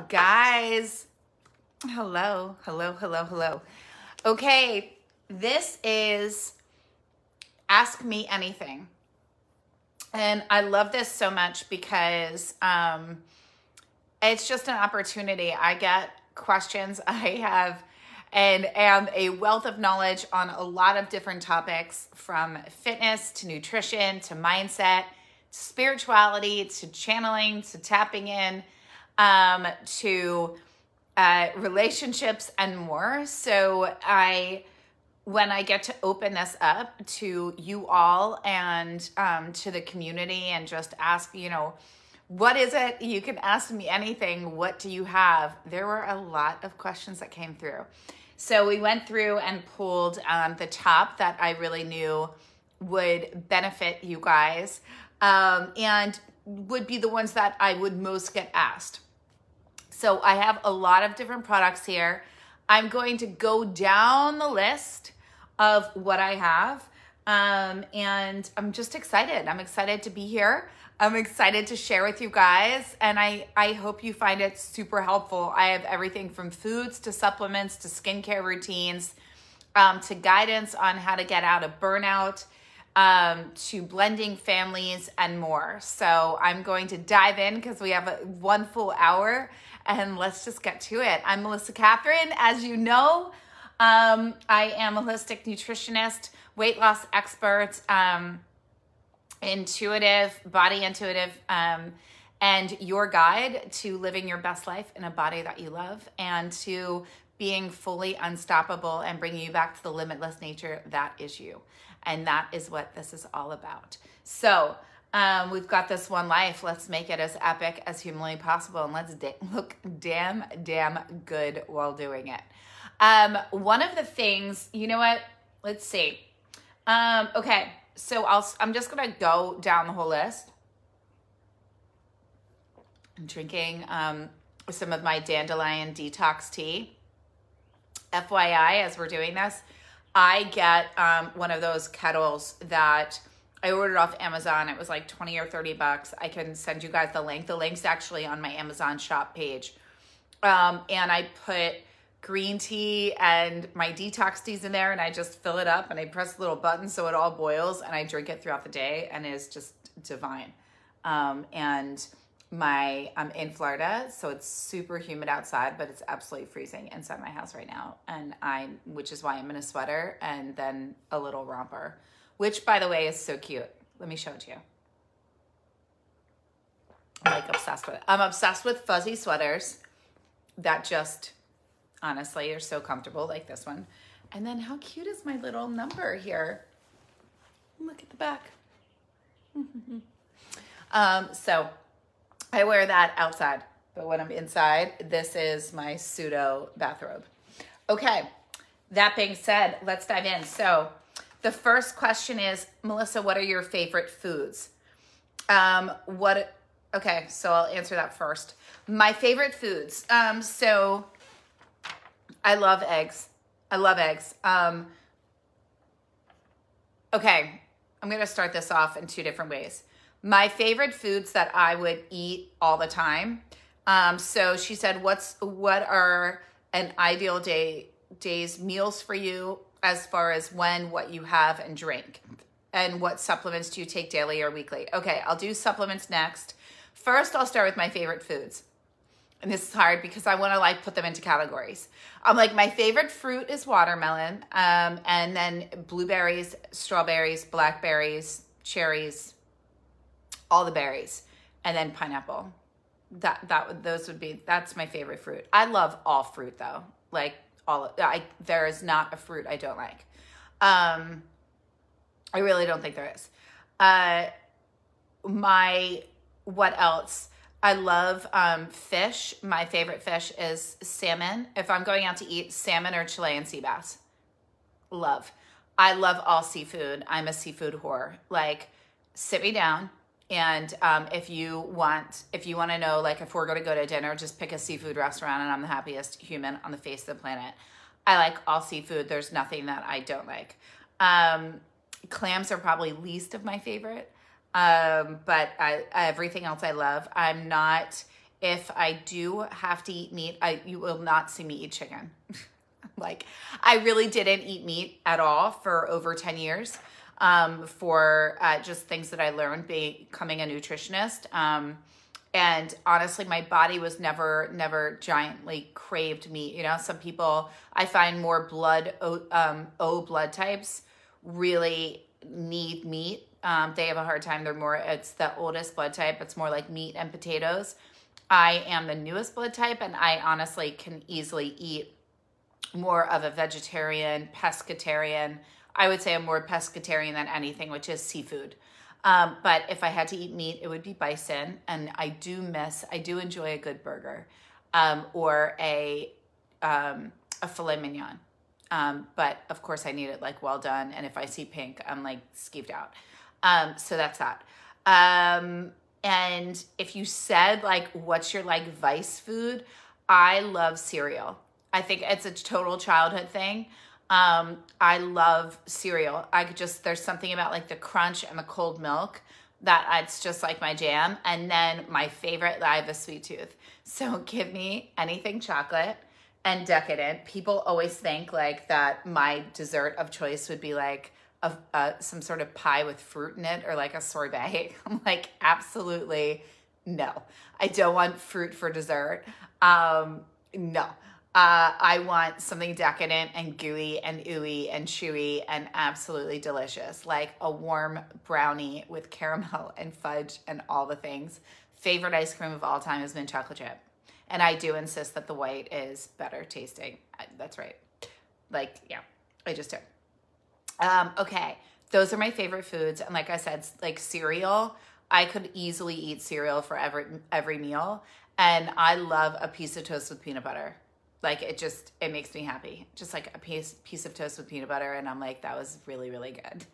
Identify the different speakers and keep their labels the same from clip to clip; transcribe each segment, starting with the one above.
Speaker 1: Guys, hello, hello, hello, hello. Okay, this is Ask Me Anything. And I love this so much because it's just an opportunity. I get questions. I have and am a wealth of knowledge on a lot of different topics, from fitness to nutrition to mindset to spirituality to channeling to tapping in to relationships and more. So when I get to open this up to you all and to the community and just ask, what is it? You can ask me anything. What do you have? There were a lot of questions that came through. So we went through and pulled the top that I really knew would benefit you guys and would be the ones that I would most get asked. So I have a lot of different products here. I'm going to go down the list of what I have. And I'm just excited. I'm excited to be here. I'm excited to share with you guys. And I hope you find it super helpful. I have everything from foods to supplements to skincare routines to guidance on how to get out of burnout, to blending families and more. So I'm going to dive in because we have one full hour. And let's just get to it. I'm Melissa Catherine. As you know, I am a holistic nutritionist, weight loss expert, intuitive, body intuitive, and your guide to living your best life in a body that you love and to being fully unstoppable and bringing you back to the limitless nature that is you. And that is what this is all about. So, we've got this one life. Let's make it as epic as humanly possible. And let's look damn good while doing it. One of the things, you know what? Let's see. Okay. So I'm just going to go down the whole list. I'm drinking, some of my dandelion detox tea. FYI, as we're doing this, I get, one of those kettles that I ordered off Amazon. It was like 20 or 30 bucks. I can send you guys the link. The link's actually on my Amazon shop page. And I put green tea and my detox teas in there, and I just fill it up and I press a little button so it all boils, and I drink it throughout the day, and it's just divine. And I'm in Florida, so it's super humid outside, but it's absolutely freezing inside my house right now. And which is why I'm in a sweater and then a little romper, which, by the way, is so cute. Let me show it to you. I'm like obsessed with it. I'm obsessed with fuzzy sweaters that just, honestly, are so comfortable, like this one. And then how cute is my little number here? Look at the back. So I wear that outside, but when I'm inside, this is my pseudo bathrobe. Okay, that being said, let's dive in. So the first question is, Melissa, what are your favorite foods? Okay, so I'll answer that first. My favorite foods. So I love eggs. I love eggs. Okay, I'm going to start this off in two different ways. My favorite foods that I would eat all the time. So she said, what are an ideal day's meals for you, as far as what you have and drink, and what supplements do you take daily or weekly? Okay, I'll do supplements next. First, I'll start with my favorite foods. And this is hard because I want to put them into categories. I'm my favorite fruit is watermelon, and then blueberries, strawberries, blackberries, cherries, all the berries, and then pineapple. That's my favorite fruit. I love all fruit though. There is not a fruit I don't like. I really don't think there is. What else? I love fish. My favorite fish is salmon. If I'm going out to eat, salmon or Chilean sea bass. Love. I love all seafood. I'm a seafood whore. Sit me down. And if you want to know, if we're going to go to dinner, just pick a seafood restaurant, and I'm the happiest human on the face of the planet. I like all seafood. There's nothing that I don't like. Clams are probably least of my favorite, but everything else I love. I'm not If I do have to eat meat, you will not see me eat chicken. Like, I really didn't eat meat at all for over 10 years for just things that I learned becoming a nutritionist. And honestly, my body was never giantly craved meat. You know, some people, I find more O blood types really need meat. They have a hard time. It's the oldest blood type. It's more like meat and potatoes. I am the newest blood type, and I honestly can easily eat more of a vegetarian, pescatarian. I would say I'm more pescatarian than anything, which is seafood. But if I had to eat meat, it would be bison. And I do enjoy a good burger, or a filet mignon. But of course I need it like well done. And if I see pink, I'm like skeeved out. So that's that. And if you said like, what's your like vice food? I love cereal. I think it's a total childhood thing. I love cereal. There's something about like the crunch and the cold milk that it's just like my jam. And then my favorite, I have a sweet tooth. So give me anything chocolate and decadent. People always think like that my dessert of choice would be like some sort of pie with fruit in it or like a sorbet. I'm like, absolutely no. I don't want fruit for dessert. No. I want something decadent and gooey and ooey and chewy and absolutely delicious, like a warm brownie with caramel and fudge and all the things. Favorite ice cream of all time has been chocolate chip. And I do insist that the white is better tasting. That's right. Like, yeah, I just do. Okay, those are my favorite foods. And like I said, like cereal, I could easily eat cereal for every meal. And I love a piece of toast with peanut butter. Like it makes me happy. Just like a piece of toast with peanut butter. And I'm like, that was really, really good.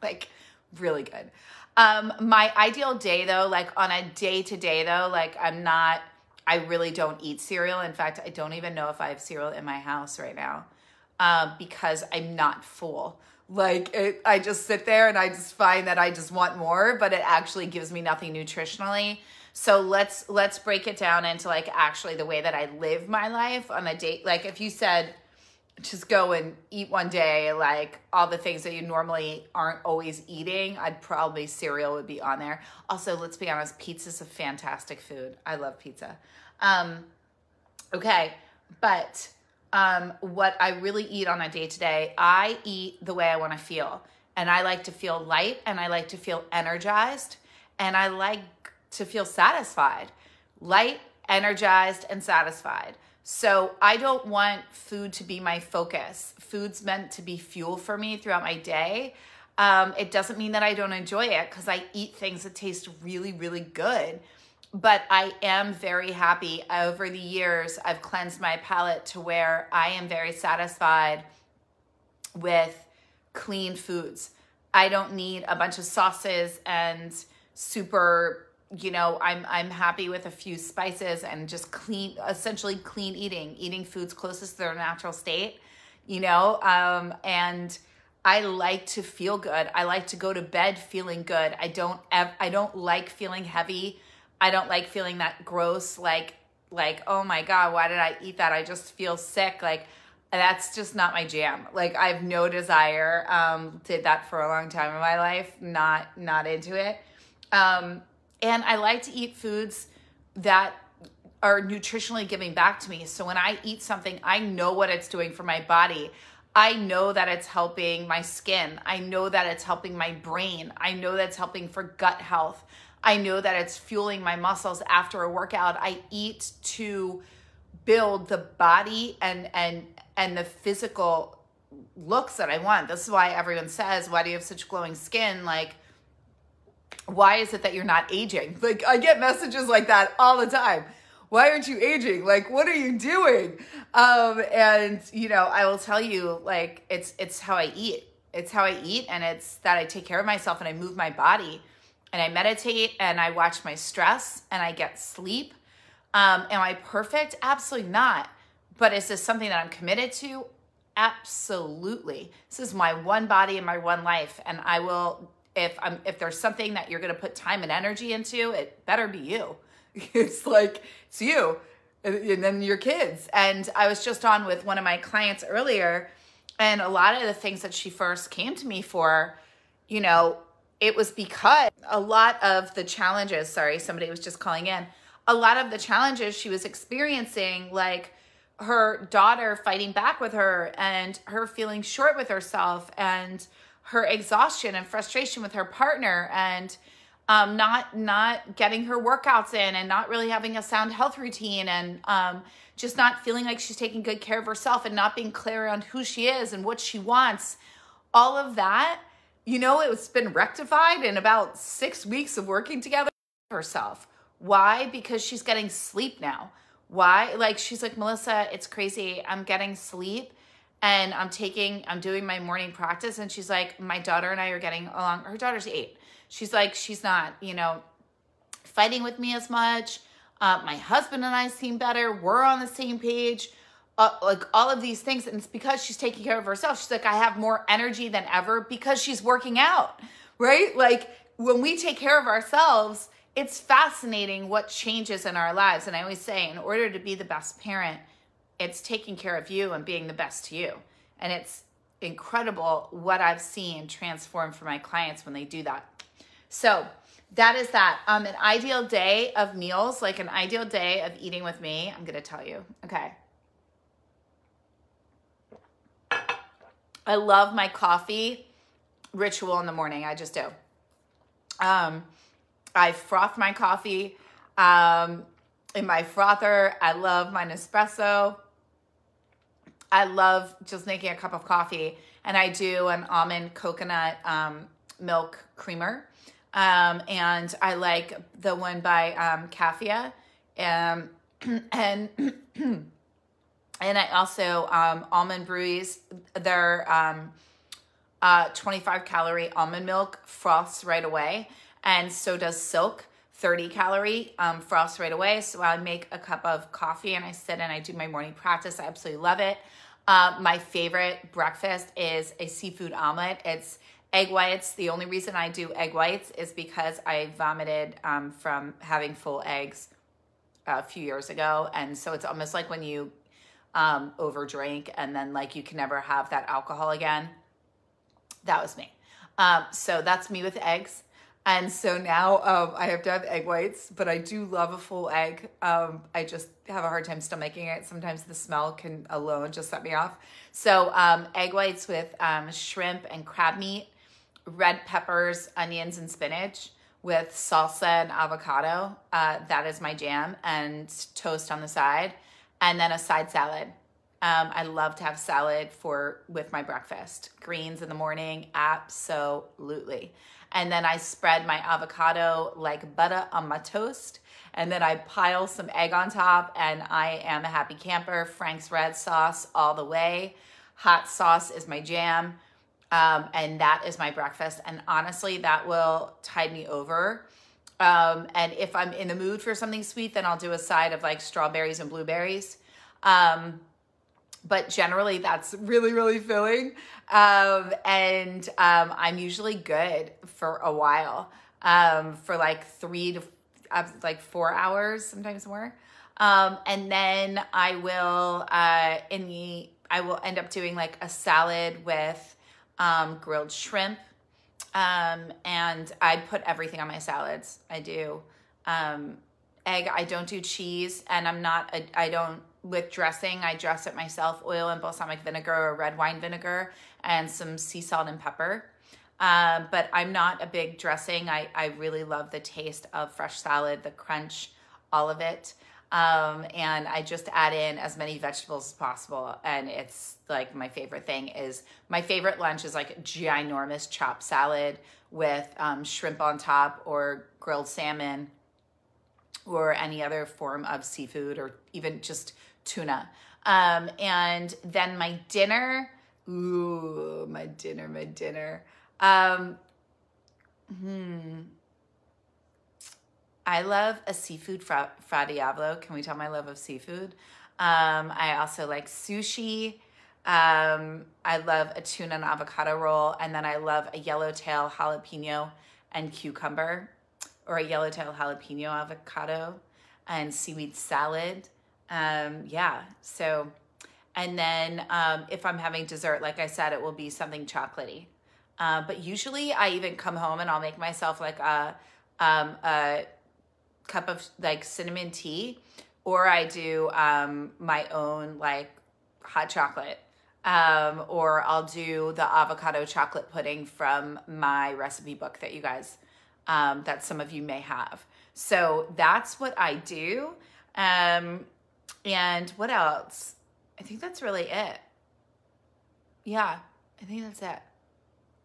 Speaker 1: Like really good. My ideal day though, like on a day-to-day though, like I really don't eat cereal. In fact, I don't even know if I have cereal in my house right now because I'm not full. Like I just sit there and I just find that I just want more, but it actually gives me nothing nutritionally. So let's break it down into like actually the way that I live my life on a date. Like if you said, just go and eat one day, like all the things that you normally aren't always eating, cereal would be on there. Also, let's be honest, pizza's a fantastic food. I love pizza. Okay. But, what I really eat on a day-to-day, I eat the way I want to feel. And I like to feel light and I like to feel energized and I like to feel satisfied, light, energized, and satisfied. So I don't want food to be my focus. Food's meant to be fuel for me throughout my day. It doesn't mean that I don't enjoy it because I eat things that taste really, really good. But I am very happy. Over the years, I've cleansed my palate to where I am very satisfied with clean foods. I don't need a bunch of sauces and super, you know, I'm happy with a few spices and just essentially clean eating foods closest to their natural state, you know, and I like to feel good. I like to go to bed feeling good. I don't like feeling heavy. I don't like feeling that gross, like, oh my God, why did I eat that? I just feel sick. Like, that's just not my jam. Like, I have no desire, did that for a long time in my life, not into it. And I like to eat foods that are nutritionally giving back to me. So when I eat something, I know what it's doing for my body. I know that it's helping my skin. I know that it's helping my brain. I know that it's helping for gut health. I know that it's fueling my muscles after a workout. I eat to build the body and the physical looks that I want. This is why everyone says, why do you have such glowing skin? Like, why is it that you're not aging? Like, I get messages like that all the time. Why aren't you aging? Like, what are you doing? And you know, I will tell you, like, it's how I eat. It's how I eat, and it's that I take care of myself and I move my body and I meditate and I watch my stress and I get sleep. Am I perfect? Absolutely not. But is this something that I'm committed to? Absolutely. This is my one body and my one life, and I will. If there's something that you're going to put time and energy into, it better be you. It's like, it's you and then your kids. And I was just on with one of my clients earlier, and a lot of the things that she first came to me for, you know, it was because a lot of the challenges, sorry, somebody was just calling in, a lot of the challenges she was experiencing, like her daughter fighting back with her and her feeling short with herself and her exhaustion and frustration with her partner and not getting her workouts in and not really having a sound health routine and just not feeling like she's taking good care of herself and not being clear on who she is and what she wants. All of that, you know, it's been rectified in about 6 weeks of working together herself. Why? Because she's getting sleep now. Why? Like, she's like, Melissa, it's crazy. I'm getting sleep and I'm doing my morning practice. And she's like, my daughter and I are getting along. Her daughter's 8. She's like, she's not, you know, fighting with me as much. My husband and I seem better. We're on the same page. Like all of these things. And it's because she's taking care of herself. She's like, I have more energy than ever because she's working out, right? Like when we take care of ourselves, it's fascinating what changes in our lives. And I always say, in order to be the best parent, it's taking care of you and being the best to you. And it's incredible what I've seen transform for my clients when they do that. So that is that. An ideal day of meals, like an ideal day of eating with me, I'm going to tell you. Okay. I love my coffee ritual in the morning. I just do. I froth my coffee in my frother. I love my Nespresso. I love just making a cup of coffee, and I do an almond coconut milk creamer. And I like the one by Cafia. And and I also Almond Breweries, their 25 calorie almond milk froths right away. And so does Silk, 30 calorie froths right away. So I make a cup of coffee and I sit and I do my morning practice. I absolutely love it. My favorite breakfast is a seafood omelet. It's egg whites. The only reason I do egg whites is because I vomited from having full eggs a few years ago. And so it's almost like when you overdrink and then like you can never have that alcohol again. That was me. So that's me with eggs. And so now I have to have egg whites, but I do love a full egg. I just have a hard time stomaching it. Sometimes the smell can alone just set me off. So egg whites with shrimp and crab meat, red peppers, onions, and spinach with salsa and avocado. That is my jam, and toast on the side, and then a side salad. I love to have salad with my breakfast. Greens in the morning, absolutely. And then I spread my avocado like butter on my toast. And then I pile some egg on top, and I am a happy camper. Frank's red sauce all the way. Hot sauce is my jam. And that is my breakfast. And honestly, that will tide me over. And if I'm in the mood for something sweet, then I'll do a side of like strawberries and blueberries. But generally that's really, really filling. And I'm usually good for a while, for like 4 hours, sometimes more. And then I will end up doing like a salad with grilled shrimp. And I put everything on my salads. I do egg. I don't do cheese, and I don't, with dressing, I dress it myself, oil and balsamic vinegar or red wine vinegar and some sea salt and pepper. But I'm not a big dressing. I really love the taste of fresh salad, the crunch, all of it. And I just add in as many vegetables as possible. And it's like my favorite lunch is like ginormous chopped salad with shrimp on top or grilled salmon or any other form of seafood or even just tuna. And then my dinner, my dinner. I love a seafood fra diavolo. Can we tell my love of seafood? I also like sushi. I love a tuna and avocado roll. And then I love a yellowtail jalapeno and cucumber, or a yellowtail jalapeno avocado. and seaweed salad. Yeah, so, and then if I'm having dessert, like I said, it will be something chocolatey. But usually I even come home and I'll make myself like a cup of like cinnamon tea, or I do my own like hot chocolate. Or I'll do the avocado chocolate pudding from my recipe book that you guys, that some of you may have. So that's what I do. And what else? I think that's really it. Yeah, I think that's it.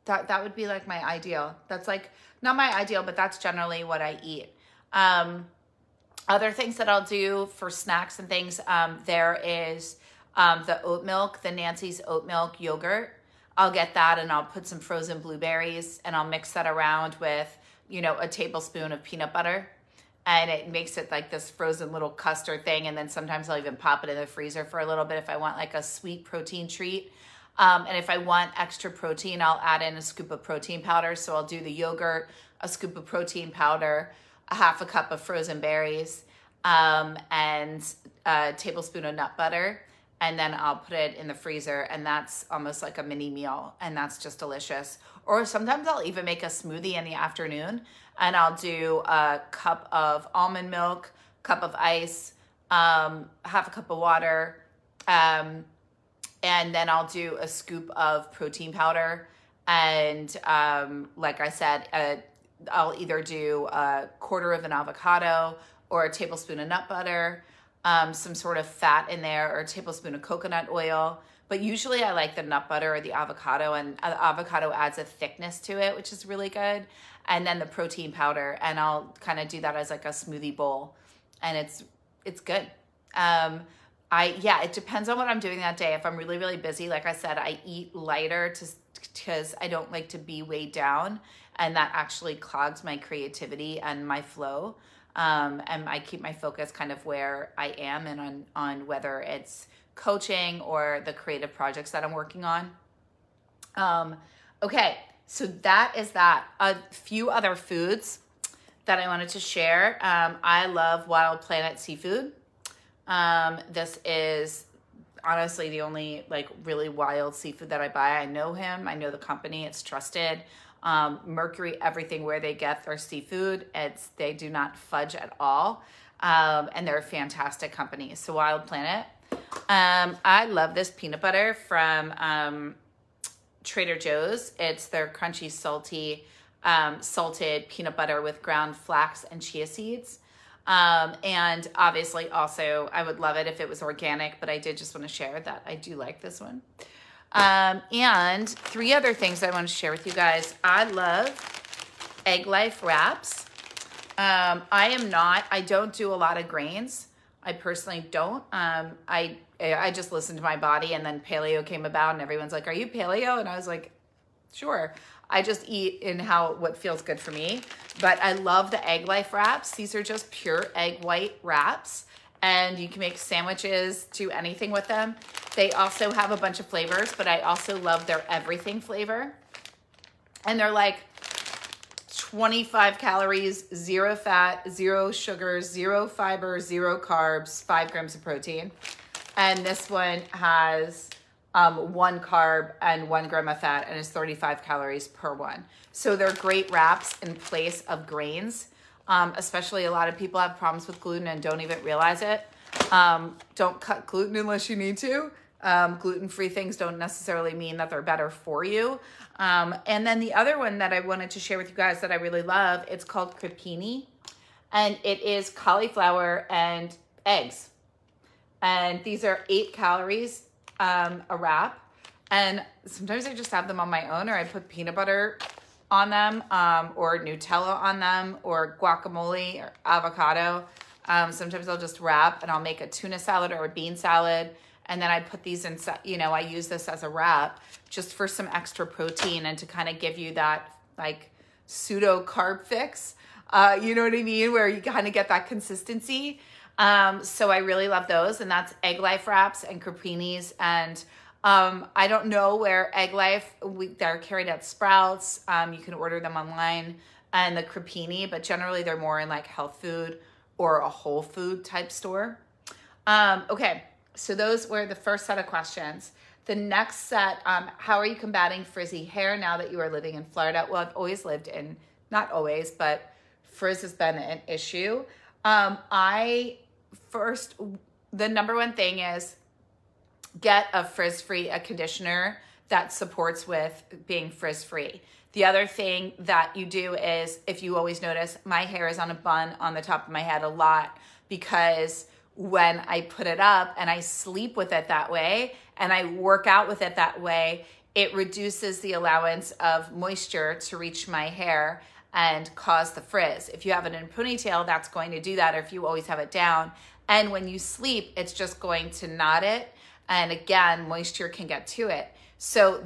Speaker 1: That would be like my ideal. That's like, not my ideal, but that's generally what I eat. Other things that I'll do for snacks and things, there is the oat milk, the Nancy's oat milk yogurt. I'll get that and I'll put some frozen blueberries and I'll mix that around with, you know, a tablespoon of peanut butter. And it makes it like this frozen little custard thing. And then sometimes I'll even pop it in the freezer for a little bit if I want like a sweet protein treat. And if I want extra protein, I'll add in a scoop of protein powder. So I'll do the yogurt, a scoop of protein powder, a half a cup of frozen berries, and a tablespoon of nut butter. And then I'll put it in the freezer, and that's almost like a mini meal, and that's just delicious. Or sometimes I'll even make a smoothie in the afternoon, and I'll do a cup of almond milk, cup of ice, half a cup of water, and then I'll do a scoop of protein powder. And like I said, I'll either do a quarter of an avocado or a tablespoon of nut butter, some sort of fat in there, or a tablespoon of coconut oil. But usually I like the nut butter or the avocado, and the avocado adds a thickness to it, which is really good. And then the protein powder, and I'll kind of do that as like a smoothie bowl, and it's good. Yeah, it depends on what I'm doing that day. If I'm really, really busy, like I said, I eat lighter because I don't like to be weighed down, and that actually clogs my creativity and my flow. And I keep my focus kind of where I am and on whether it's coaching or the creative projects that I'm working on. Okay, so that is that. A few other foods that I wanted to share. I love Wild Planet seafood. This is honestly the only like really wild seafood that I buy. I know him. I know the company. It's trusted. Mercury, everything where they get their seafood, they do not fudge at all. And they're a fantastic company. So Wild Planet. I love this peanut butter from Trader Joe's. It's their crunchy, salty, salted peanut butter with ground flax and chia seeds. And obviously also I would love it if it was organic, but I did just want to share that I do like this one. And three other things I want to share with you guys. I love Egg Life wraps. I don't do a lot of grains. I personally don't. I just listened to my body, and then paleo came about and everyone's like, are you paleo? And I was like, sure. I just eat in what feels good for me. But I love the Egg Life wraps. These are just pure egg white wraps, and you can make sandwiches, do anything with them. They also have a bunch of flavors, but I also love their everything flavor. And they're like 25 calories, 0 fat, 0 sugar, 0 fiber, 0 carbs, 5 grams of protein. And this one has 1 carb and 1 gram of fat, and is 35 calories per one. So they're great wraps in place of grains. Especially a lot of people have problems with gluten and don't even realize it. Don't cut gluten unless you need to. Gluten-free things don't necessarily mean that they're better for you. And then the other one that I wanted to share with you guys that I really love, it's called crepini, and it is cauliflower and eggs. And these are 8 calories a wrap. And sometimes I just have them on my own, or I put peanut butter on them, or Nutella on them, or guacamole or avocado. Sometimes I'll just wrap and I'll make a tuna salad or a bean salad. And then I put these in, I use this as a wrap just for some extra protein and to kind of give you that like pseudo carb fix. You know what I mean? Where you kind of get that consistency. So I really love those, and that's Egg Life wraps and crepinis. And I don't know where Egg Life, they're carried at Sprouts. You can order them online, and the crepini, but generally they're more in like health food or a whole food type store. Okay, so those were the first set of questions. The next set, how are you combating frizzy hair now that you are living in Florida? Well, I've always lived in, not always, but frizz has been an issue. The number one thing is get a frizz-free, a conditioner that supports with being frizz-free. The other thing that you do is, if you always notice, my hair is on a bun on the top of my head a lot because when I put it up and I sleep with it that way and I work out with it that way, it reduces the allowance of moisture to reach my hair and cause the frizz. If you have it in a ponytail, that's going to do that, or if you always have it down. And when you sleep, it's just going to knot it. And again, moisture can get to it. So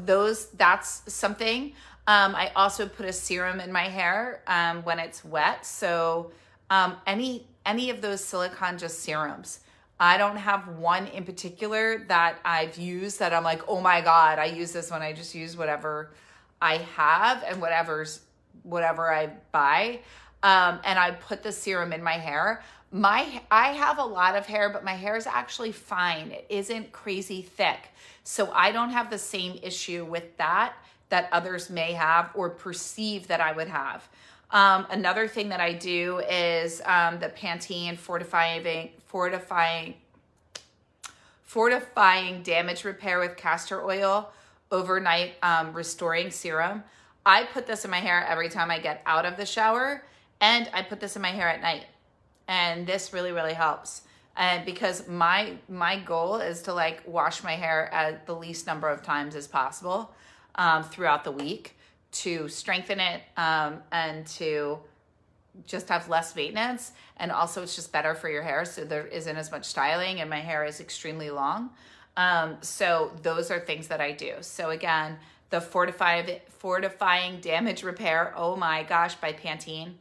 Speaker 1: that's something. I also put a serum in my hair when it's wet. So any of those silicone just serums. I don't have one in particular that I've used that I'm like, oh my God, I use this one. I just use whatever I have and whatever I buy. And I put the serum in my hair. I have a lot of hair, but my hair is actually fine. It isn't crazy thick. So I don't have the same issue with that others may have or perceive that I would have. Another thing that I do is the Pantene fortifying damage repair with castor oil overnight restoring serum. I put this in my hair every time I get out of the shower, and I put this in my hair at night. And this really, really helps. And because my goal is to like wash my hair at the least number of times as possible throughout the week to strengthen it and to just have less maintenance. And also it's just better for your hair, so there isn't as much styling, and my hair is extremely long. So those are things that I do. So again, the fortifying damage repair, oh my gosh, by Pantene.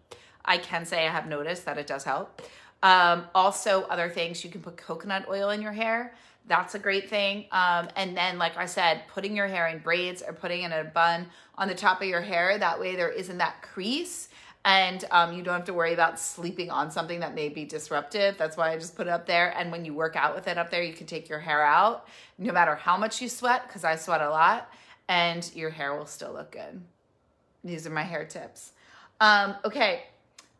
Speaker 1: I can say I have noticed that it does help. Also, other things, you can put coconut oil in your hair. That's a great thing. And then, like I said, putting your hair in braids or putting it in a bun on the top of your hair. That way there isn't that crease, and you don't have to worry about sleeping on something that may be disruptive. That's why I just put it up there. And when you work out with it up there, you can take your hair out no matter how much you sweat, because I sweat a lot, and your hair will still look good. These are my hair tips. Okay.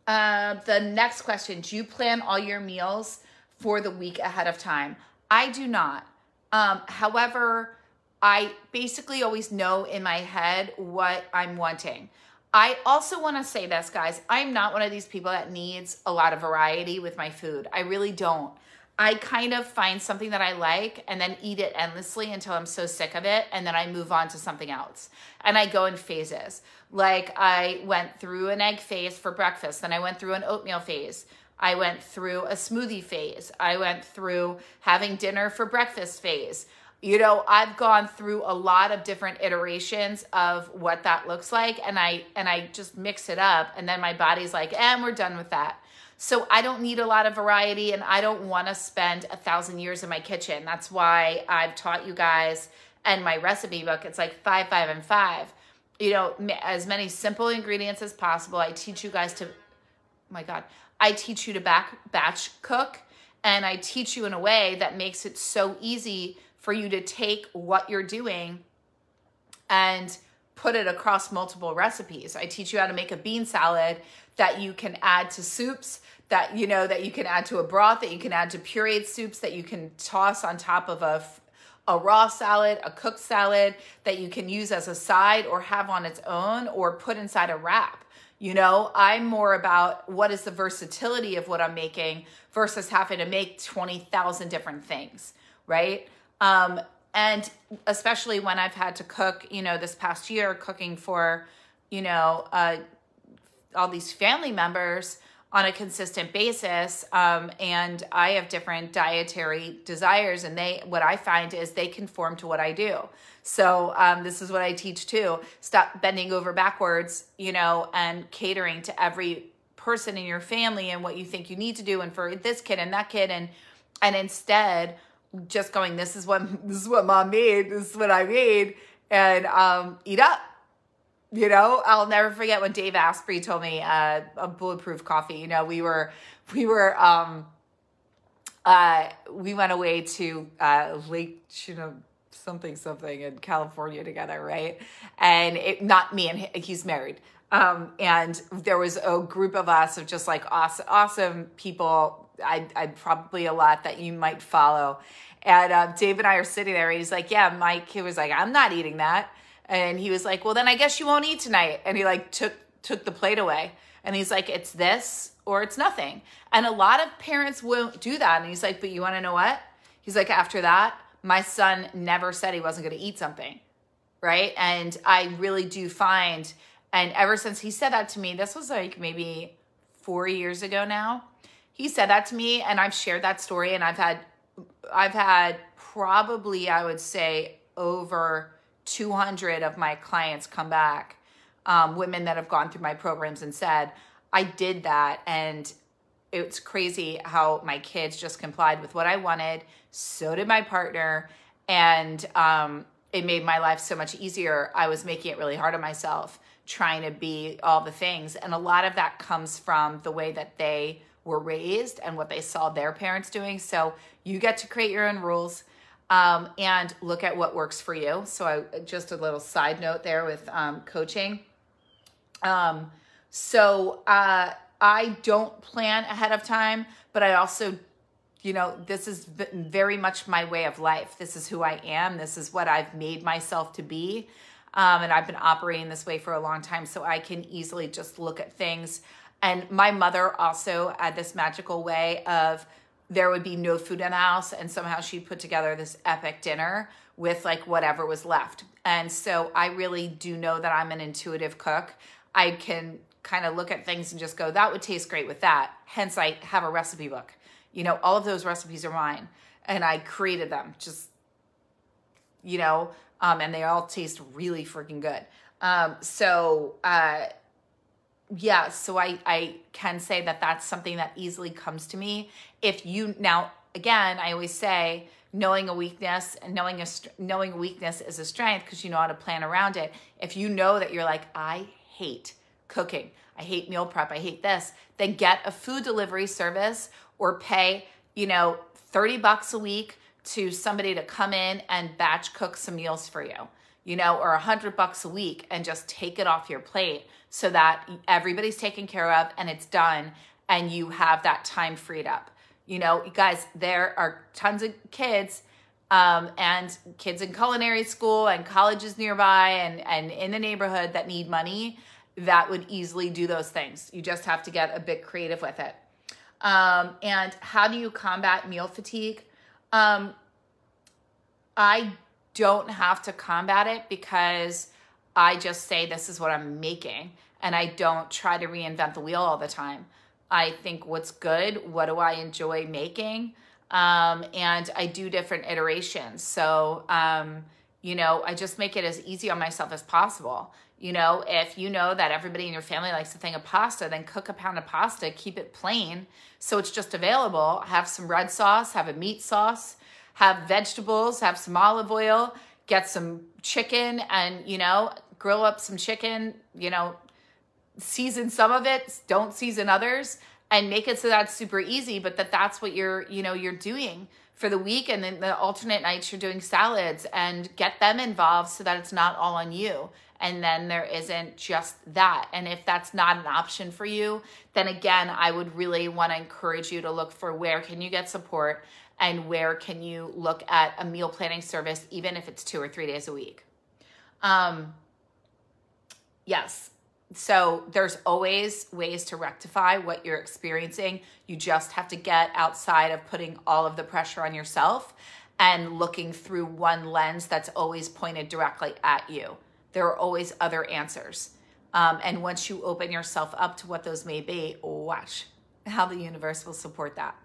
Speaker 1: The next question, do you plan all your meals for the week ahead of time? I do not. However, I basically always know in my head what I'm wanting. I also want to say this, guys. I'm not one of these people that needs a lot of variety with my food. I really don't. I kind of find something that I like and then eat it endlessly until I'm so sick of it, and then I move on to something else. And I go in phases. Like I went through an egg phase for breakfast, then I went through an oatmeal phase. I went through a smoothie phase. I went through having dinner for breakfast phase. You know, I've gone through a lot of different iterations of what that looks like, and I just mix it up, and then my body's like, and we're done with that. So I don't need a lot of variety, and I don't want to spend 1,000 years in my kitchen. That's why I've taught you guys, and my recipe book, it's like 5, 5, and 5. You know, as many simple ingredients as possible. I teach you guys to, oh my God, I teach you to batch cook, and I teach you in a way that makes it so easy for you to take what you're doing and put it across multiple recipes. I teach you how to make a bean salad that you can add to soups, that you know, that you can add to a broth, that you can add to pureed soups, that you can toss on top of a raw salad, a cooked salad, that you can use as a side or have on its own or put inside a wrap. You know, I'm more about what is the versatility of what I'm making versus having to make 20,000 different things, right? And especially when I've had to cook, you know, this past year, cooking for, you know, all these family members on a consistent basis. And I have different dietary desires, and what I find is they conform to what I do. So this is what I teach too. Stop bending over backwards, you know, and catering to every person in your family and what you think you need to do, and for this kid and that kid, and instead just going, this is what mom made, this is what I made, and eat up. You know, I'll never forget when Dave Asprey told me a bulletproof coffee. You know, we went away to Lake, something in California together, right? And not me, and he's married. And there was a group of us of just like awesome people. I'd probably a lot that you might follow. And Dave and I are sitting there, and he's like, yeah, Mike, he was like, I'm not eating that. And he was like, well, then I guess you won't eat tonight. And he like took the plate away. And he's like, it's this or it's nothing. And a lot of parents won't do that. And he's like, but you want to know what? He's like, after that, my son never said he wasn't going to eat something, right? And I really do find, and ever since he said that to me, this was like maybe 4 years ago now, he said that to me, and I've shared that story, and I've had probably, I would say, over 200 of my clients come back, women that have gone through my programs and said, I did that, and it's crazy how my kids just complied with what I wanted. So did my partner. And it made my life so much easier. I was making it really hard on myself, trying to be all the things. And a lot of that comes from the way that they were raised and what they saw their parents doing. So you get to create your own rules and look at what works for you. So just a little side note there with coaching. I don't plan ahead of time, but I also, this is very much my way of life. This is who I am. This is what I've made myself to be. And I've been operating this way for a long time, so I can easily just look at things. And my mother also had this magical way of, there would be no food in the house, and somehow she put together this epic dinner with like whatever was left. And so I really do know that I'm an intuitive cook. I can kind of look at things and just go, that would taste great with that. Hence, I have a recipe book. All of those recipes are mine, and I created them just, and they all taste really freaking good. So I can say that that's something that easily comes to me. Now, again, I always say, knowing a weakness and knowing a weakness is a strength because you know how to plan around it. If you know that you're like, I hate cooking, I hate meal prep, I hate this, then get a food delivery service or pay, $30 a week to somebody to come in and batch cook some meals for you, or $100 a week, and just take it off your plate so that everybody's taken care of and it's done and you have that time freed up. You guys, there are tons of kids and kids in culinary school and colleges nearby and in the neighborhood that need money that would easily do those things. You just have to get a bit creative with it. And how do you combat meal fatigue? I don't have to combat it because I just say, this is what I'm making. And I don't try to reinvent the wheel all the time. I think what's good, what do I enjoy making? And I do different iterations. So, I just make it as easy on myself as possible. If you know that everybody in your family likes a thing of pasta, then cook a pound of pasta, keep it plain so it's just available. Have some red sauce, have a meat sauce, have vegetables, have some olive oil, get some chicken and, grill up some chicken, season some of it, don't season others, and make it so that's super easy, but that's what you're doing for the week. And then the alternate nights you're doing salads, and get them involved so that it's not all on you. And then there isn't just that. And if that's not an option for you, then again, I would really want to encourage you to look for where can you get support and where can you look at a meal planning service, even if it's 2 or 3 days a week. Yes. So there's always ways to rectify what you're experiencing. You just have to get outside of putting all of the pressure on yourself and looking through one lens that's always pointed directly at you. There are always other answers. And once you open yourself up to what those may be, watch how the universe will support that.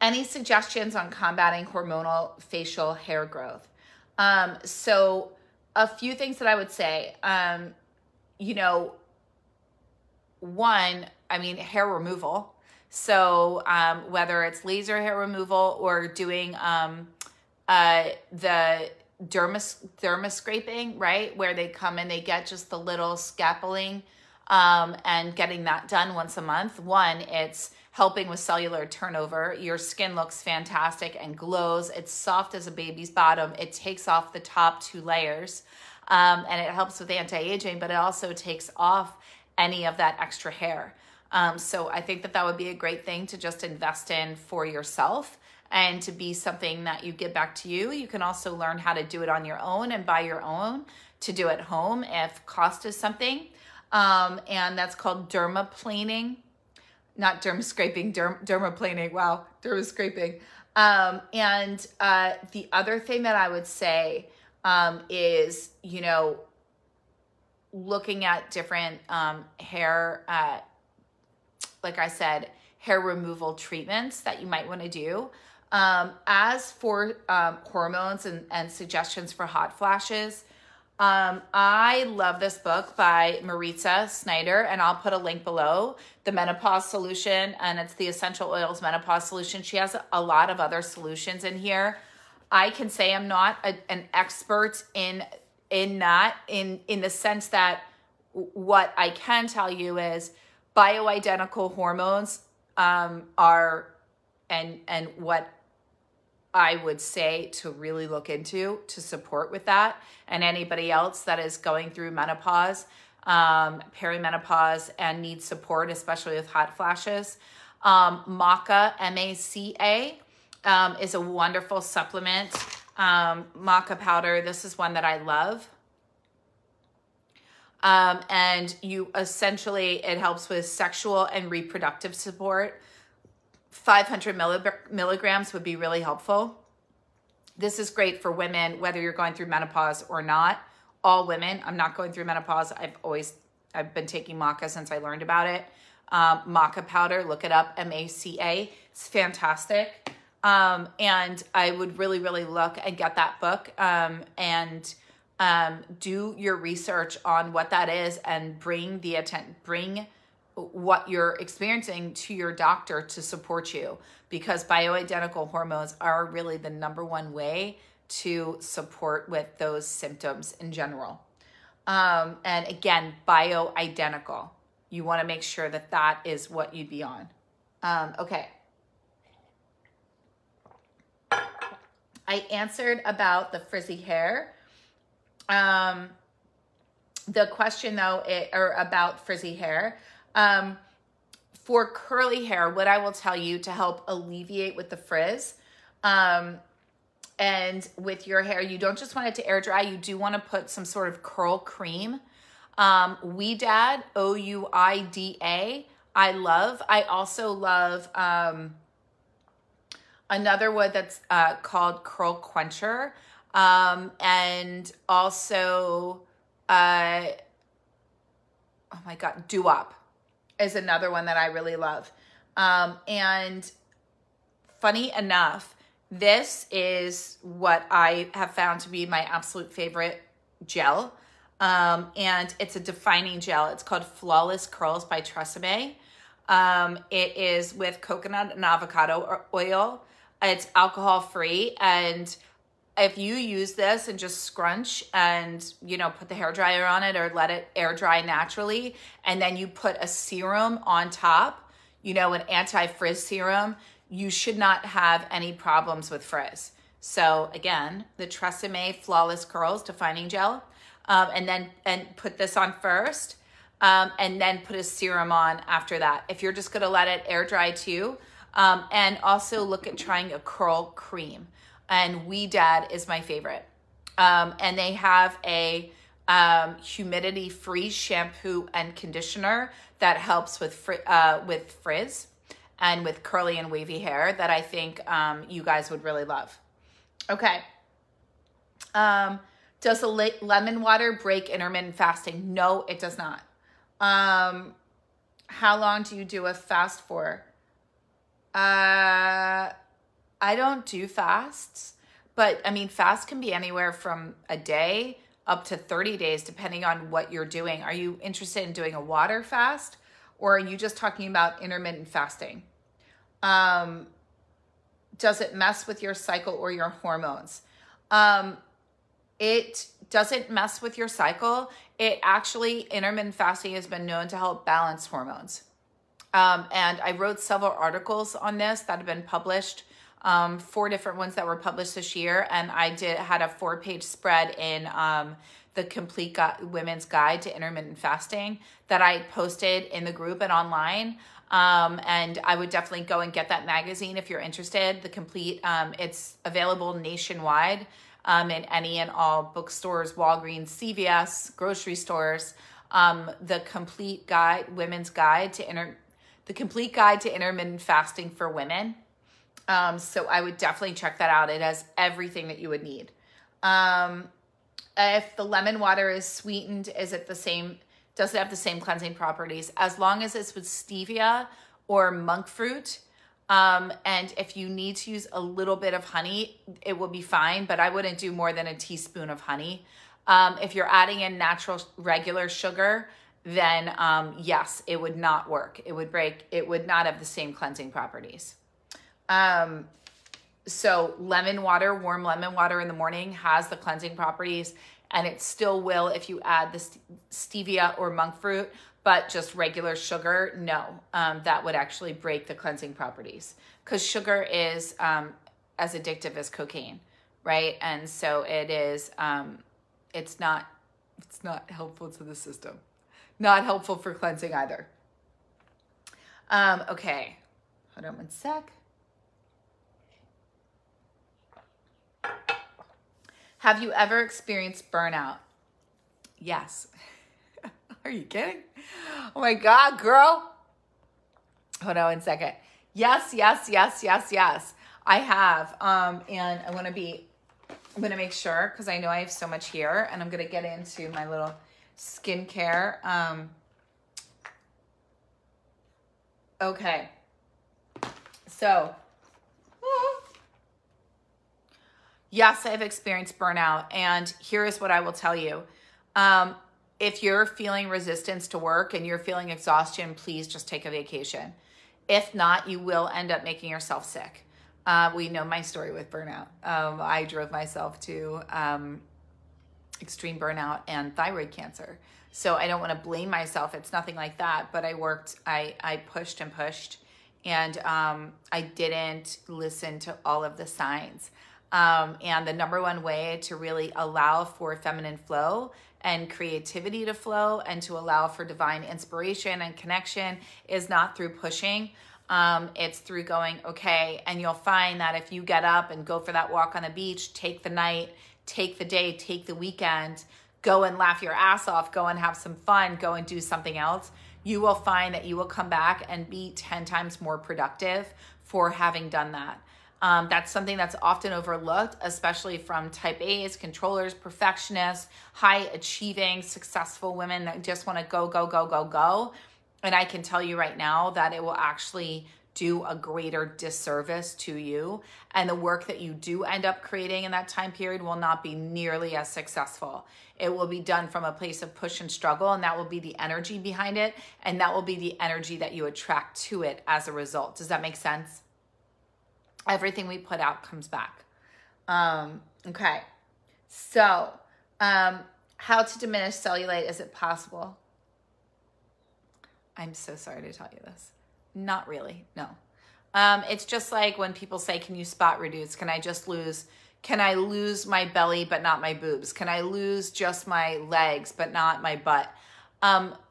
Speaker 1: Any suggestions on combating hormonal facial hair growth? So a few things that I would say, one, hair removal. So whether it's laser hair removal or doing the dermascraping, right? Where they come and they get just the little scalping, and getting that done once a month. One, it's helping with cellular turnover. Your skin looks fantastic and glows. It's soft as a baby's bottom. It takes off the top 2 layers, and it helps with anti-aging, but it also takes off any of that extra hair. So I think that that would be a great thing to just invest in for yourself and to be something that you give back to you. You can also learn how to do it on your own and buy your own to do at home if cost is something. And that's called dermaplaning, not dermascraping, dermaplaning. Wow, dermascraping. And the other thing that I would say is, you know, looking at different hair, like I said, hair removal treatments that you might want to do. As for hormones and suggestions for hot flashes, I love this book by Maritza Snyder, and I'll put a link below, The Menopause Solution, and it's the Essential Oils Menopause Solution. She has a lot of other solutions in here. I can say I'm not an expert in that, in the sense that what I can tell you is bioidentical hormones are, and what I would say to really look into to support with that, and anybody else that is going through menopause, perimenopause, and needs support, especially with hot flashes. Maca, M-A-C-A, is a wonderful supplement. Maca powder, this is one that I love. And you essentially, it helps with sexual and reproductive support. 500 milligrams would be really helpful. This is great for women, whether you're going through menopause or not. All women. I'm not going through menopause. I've been taking maca since I learned about it. Maca powder, look it up, M-A-C-A. It's fantastic. And I would really, really look and get that book, and do your research on what that is, and bring what you're experiencing to your doctor to support you, because bioidentical hormones are really the #1 way to support with those symptoms in general. And again, bioidentical. You want to make sure that that is what you'd be on. Okay. I answered about the frizzy hair. The question though, or about frizzy hair, for curly hair, what I will tell you to help alleviate with the frizz, and with your hair, you don't just want it to air dry. You do want to put some sort of curl cream. Ouida, O-U-I-D-A, I love. I also love, another one that's called Curl Quencher. And also, oh my God, Doo-Wop is another one that I really love. And funny enough, this is what I have found to be my absolute favorite gel. And it's a defining gel. It's called Flawless Curls by Tresemme. It is with coconut and avocado oil. It's alcohol free, and if you use this and just scrunch and, you know, put the hair dryer on it or let it air dry naturally, and then you put a serum on top, you know, an anti-frizz serum, you should not have any problems with frizz. So again, the Tresemme Flawless Curls Defining Gel, and put this on first, and then put a serum on after that. If you're just gonna let it air dry too, and also look at trying a curl cream. And Ouida is my favorite. And they have a humidity-free shampoo and conditioner that helps with frizz and with curly and wavy hair that I think you guys would really love. Okay. Does the lemon water break intermittent fasting? No, it does not. How long do you do a fast for? I don't do fasts, but I mean, fast can be anywhere from a day up to 30 days, depending on what you're doing. Are you interested in doing a water fast, or are you just talking about intermittent fasting? Does it mess with your cycle or your hormones? It doesn't mess with your cycle. It actually, intermittent fasting has been known to help balance hormones. And I wrote several articles on this that have been published, 4 different ones that were published this year. And I had a 4-page spread in the Complete Women's Guide to Intermittent Fasting that I posted in the group and online. And I would definitely go and get that magazine if you're interested. The Complete, it's available nationwide in any and all bookstores, Walgreens, CVS, grocery stores. The Complete Guide, Women's Guide to the Complete Guide to Intermittent Fasting for Women. So I would definitely check that out. It has everything that you would need. If the lemon water is sweetened, is it the same? Does it have the same cleansing properties? As long as it's with stevia or monk fruit. And if you need to use a little bit of honey, it will be fine, but I wouldn't do more than a teaspoon of honey. If you're adding in natural, regular sugar, then yes, it would not work. It would not have the same cleansing properties. So lemon water, warm lemon water in the morning has the cleansing properties, and it still will if you add the stevia or monk fruit, but just regular sugar, no, that would actually break the cleansing properties, because sugar is as addictive as cocaine, right? And so it is, it's not helpful to the system. Not helpful for cleansing either. Okay, hold on one sec. Have you ever experienced burnout? Yes. Are you kidding? Oh my God, girl. Hold on one second. Yes, yes, yes, yes, yes. I have. And I'm going to make sure, because I know I have so much here, and I'm going to get into my little skincare. Okay. So, yes, I've experienced burnout, and here is what I will tell you. If you're feeling resistance to work and you're feeling exhaustion, please just take a vacation. If not, you will end up making yourself sick. We know my story with burnout. I drove myself to extreme burnout and thyroid cancer. So I don't want to blame myself. It's nothing like that. But I pushed and pushed, and I didn't listen to all of the signs. And the number one way to really allow for feminine flow and creativity to flow and to allow for divine inspiration and connection is not through pushing. It's through going, okay. And you'll find that if you get up and go for that walk on the beach, take the night, take the day, take the weekend, go and laugh your ass off, go and have some fun, go and do something else, you will find that you will come back and be 10 times more productive for having done that. That's something that's often overlooked, especially from type A's, controllers, perfectionists, high achieving, successful women that just want to go, go, go, go, go. And I can tell you right now that it will actually do a greater disservice to you. And the work that you do end up creating in that time period will not be nearly as successful. It will be done from a place of push and struggle, and that will be the energy behind it. And that will be the energy that you attract to it as a result. Does that make sense? Everything we put out comes back. Okay. So, how to diminish cellulite? Is it possible? I'm so sorry to tell you this. Not really. No. It's just like when people say, can you spot reduce? Can I lose my belly, but not my boobs? Can I lose just my legs, but not my butt?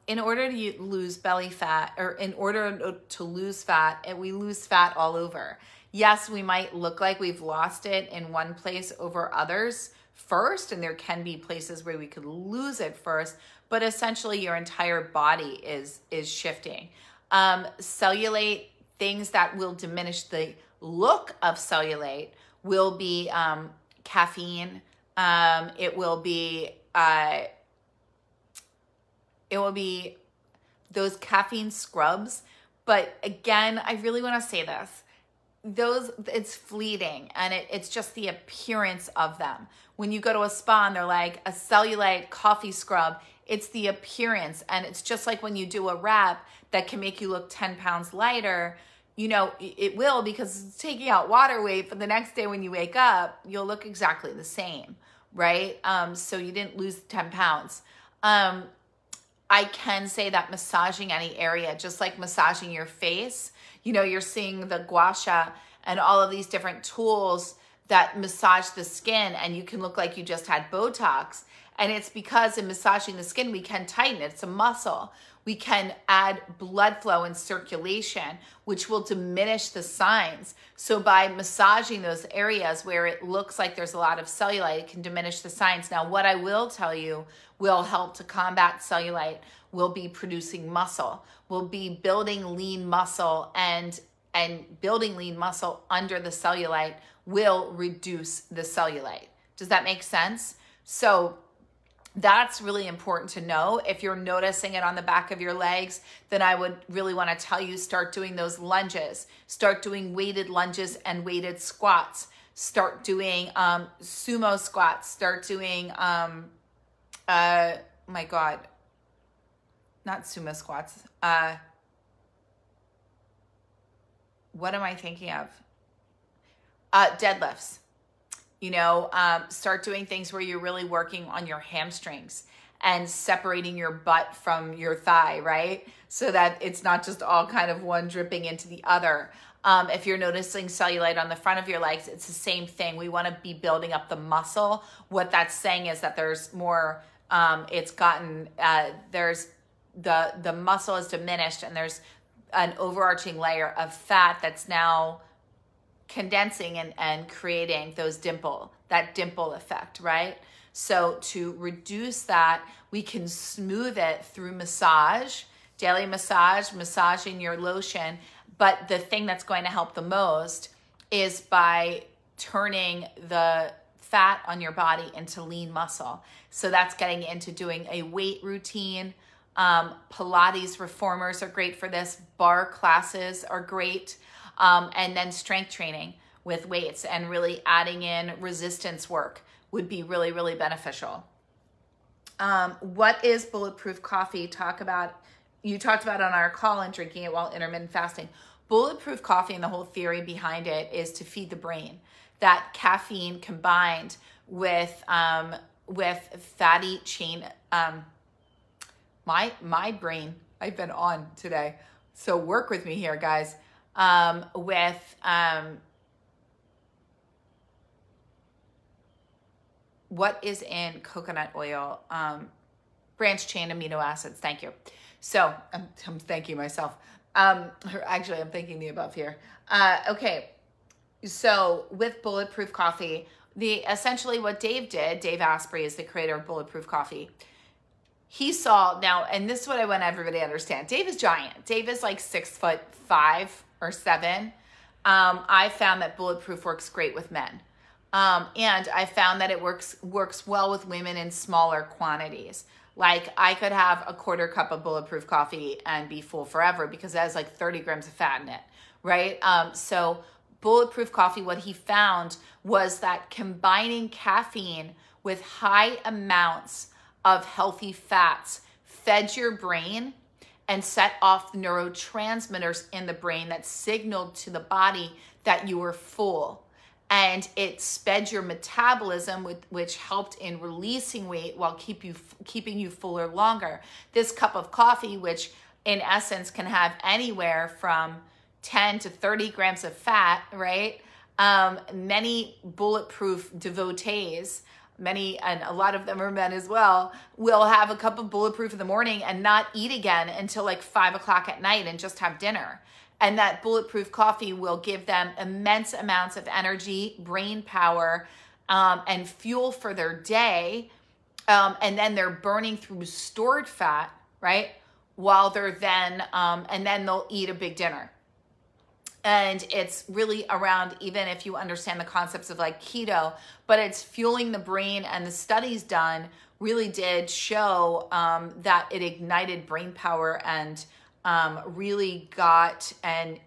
Speaker 1: In order to lose belly fat, or in order to lose fat, and we lose fat all over. Yes, we might look like we've lost it in one place over others first, and there can be places where we could lose it first, but essentially your entire body is shifting. Cellulite, things that will diminish the look of cellulite will be caffeine. It will be those caffeine scrubs. But again, I really want to say this. It's fleeting, and it's just the appearance of them. When you go to a spa and they're like a cellulite coffee scrub, it's the appearance. And it's just like when you do a wrap that can make you look 10 pounds lighter, you know, it will, because it's taking out water weight, but the next day when you wake up, you'll look exactly the same. right? So you didn't lose 10 pounds. I can say that massaging any area, just like massaging your face, you know, you're seeing the gua sha and all of these different tools that massage the skin, and you can look like you just had Botox. And it's because in massaging the skin, we can tighten it. It's a muscle. We can add blood flow and circulation, which will diminish the signs. So by massaging those areas where it looks like there's a lot of cellulite, it can diminish the signs. Now, what I will tell you will help to combat cellulite will be producing muscle, will be building lean muscle, and building lean muscle under the cellulite will reduce the cellulite. Does that make sense? So that's really important to know. If you're noticing it on the back of your legs, then I would really want to tell you, start doing those lunges, start doing weighted lunges and weighted squats, start doing sumo squats, start doing, my God, not sumo squats. What am I thinking of? Deadlifts. You know, start doing things where you're really working on your hamstrings and separating your butt from your thigh, right? So that it's not just all kind of one dripping into the other. If you're noticing cellulite on the front of your legs, it's the same thing. We want to be building up the muscle. What that's saying is that there's more, there's the muscle is diminished, and there's an overarching layer of fat that's now condensing and creating that dimple effect, right? So to reduce that, we can smooth it through massage, daily massage, massaging your lotion. But the thing that's going to help the most is by turning the fat on your body into lean muscle. So that's getting into doing a weight routine. Pilates reformers are great for this. Bar classes are great. And then strength training with weights and really adding in resistance work would be really, really beneficial. What is bulletproof coffee? You talked about on our call and drinking it while intermittent fasting. Bulletproof coffee, and the whole theory behind it is to feed the brain. That caffeine combined with fatty chain, my brain, I've been on today. So work with me here, guys. What is in coconut oil? Branched chain amino acids. Thank you. So I'm thanking myself. Actually, I'm thinking the above here. Okay. So with bulletproof coffee, essentially what Dave did, Dave Asprey is the creator of bulletproof coffee. He saw now, and this is what I want everybody to understand. Dave is giant. Dave is like 6'5" or 7. I found that bulletproof works great with men. And I found that it works well with women in smaller quantities. Like I could have a quarter cup of bulletproof coffee and be full forever because it has like 30 grams of fat in it, right? So bulletproof coffee, what he found was that combining caffeine with high amounts of healthy fats fed your brain and set off the neurotransmitters in the brain that signaled to the body that you were full. And it sped your metabolism, which helped in releasing weight while keeping you fuller longer. This cup of coffee, which in essence can have anywhere from 10 to 30 grams of fat, right? Many bulletproof devotees, and a lot of them are men as well, will have a cup of bulletproof in the morning and not eat again until like 5 o'clock at night and just have dinner. And that bulletproof coffee will give them immense amounts of energy, brain power, and fuel for their day. And then they're burning through stored fat, right? While they're then, and then they'll eat a big dinner. And it's really around, even if you understand the concepts of like keto, but it's fueling the brain. And the studies done really did show that it ignited brain power and really got and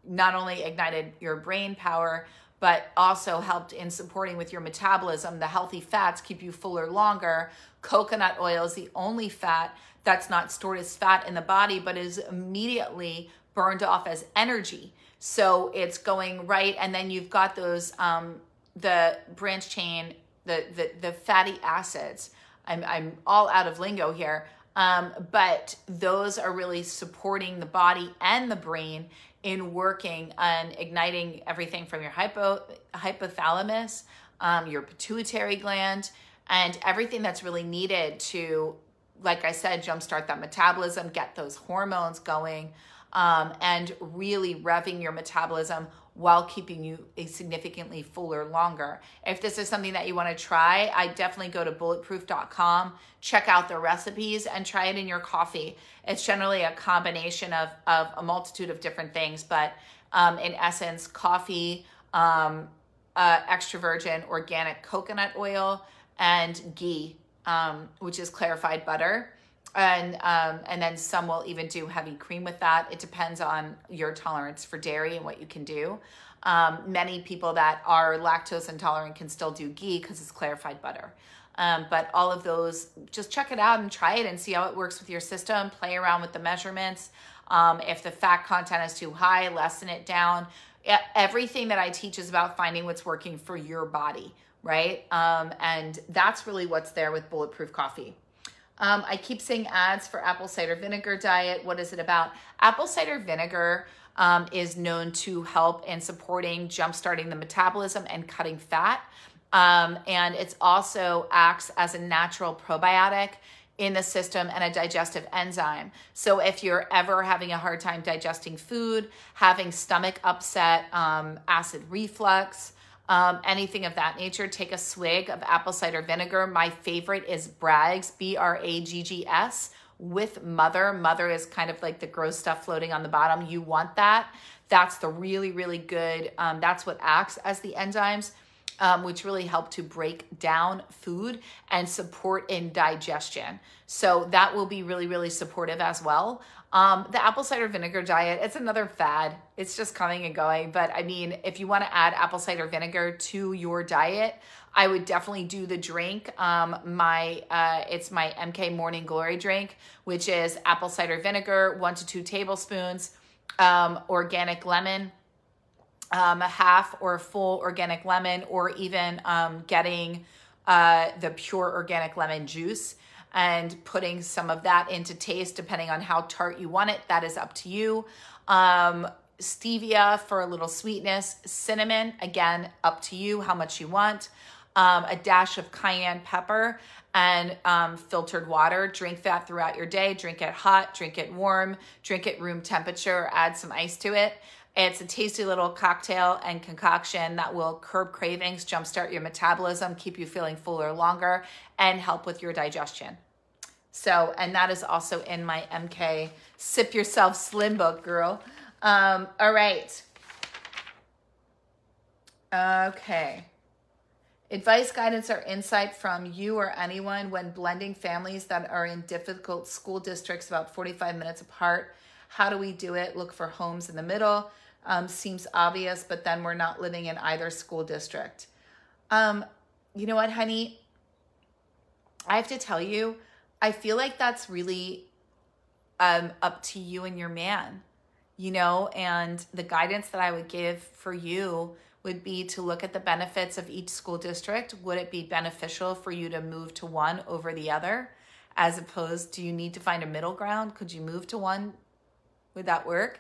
Speaker 1: not only ignited your brain power, but also helped in supporting with your metabolism. The healthy fats keep you fuller longer. Coconut oil is the only fat that's not stored as fat in the body, but is immediately burned off as energy. So it's going right. And then you've got those, the branched chain, the fatty acids. I'm all out of lingo here. But those are really supporting the body and the brain in working on igniting everything from your hypothalamus, your pituitary gland, and everything that's really needed to, like I said, jumpstart that metabolism, get those hormones going, and really revving your metabolism while keeping you significantly fuller longer. If this is something that you want to try, I definitely go to bulletproof.com, check out the recipes, and try it in your coffee. It's generally a combination of a multitude of different things, but in essence, coffee, extra virgin organic coconut oil, and ghee, which is clarified butter. And then some will even do heavy cream with that. It depends on your tolerance for dairy and what you can do. Many people that are lactose intolerant can still do ghee because it's clarified butter. But all of those, just check it out and try it and see how it works with your system. Play around with the measurements. If the fat content is too high, lessen it down. Everything that I teach is about finding what's working for your body, right? And that's really what's there with Bulletproof Coffee. I keep seeing ads for apple cider vinegar diet. What is it about? Apple cider vinegar is known to help in supporting, jumpstarting the metabolism and cutting fat. And it also acts as a natural probiotic in the system and a digestive enzyme. So if you're ever having a hard time digesting food, having stomach upset, acid reflux, anything of that nature, take a swig of apple cider vinegar. My favorite is Bragg's, Braggs, with mother. Mother is kind of like the gross stuff floating on the bottom. You want that. That's the really, really good, that's what acts as the enzymes, which really help to break down food and support in digestion. So that will be really, really supportive as well. The apple cider vinegar diet, it's another fad. It's just coming and going. But I mean, if you want to add apple cider vinegar to your diet, I would definitely do the drink. It's my MK Morning Glory drink, which is apple cider vinegar, 1 to 2 tablespoons, organic lemon, a half or a full organic lemon, or even getting the pure organic lemon juice and putting some of that into taste depending on how tart you want it. That is up to you. Stevia for a little sweetness. Cinnamon, again, up to you how much you want. A dash of cayenne pepper and filtered water. Drink that throughout your day. Drink it hot, drink it warm, drink it room temperature, add some ice to it. It's a tasty little cocktail and concoction that will curb cravings, jumpstart your metabolism, keep you feeling fuller longer, and help with your digestion. So, and that is also in my MK Sip Yourself Slim book, girl. All right. Okay. Advice, guidance, or insight from you or anyone when blending families that are in difficult school districts about 45 minutes apart. How do we do it? Look for homes in the middle. Seems obvious, but then we're not living in either school district. You know what, honey? I have to tell you, I feel like that's really up to you and your man, you know, and the guidance that I would give for you would be to look at the benefits of each school district. Would it be beneficial for you to move to one over the other? As opposed, do you need to find a middle ground? Could you move to one? Would that work?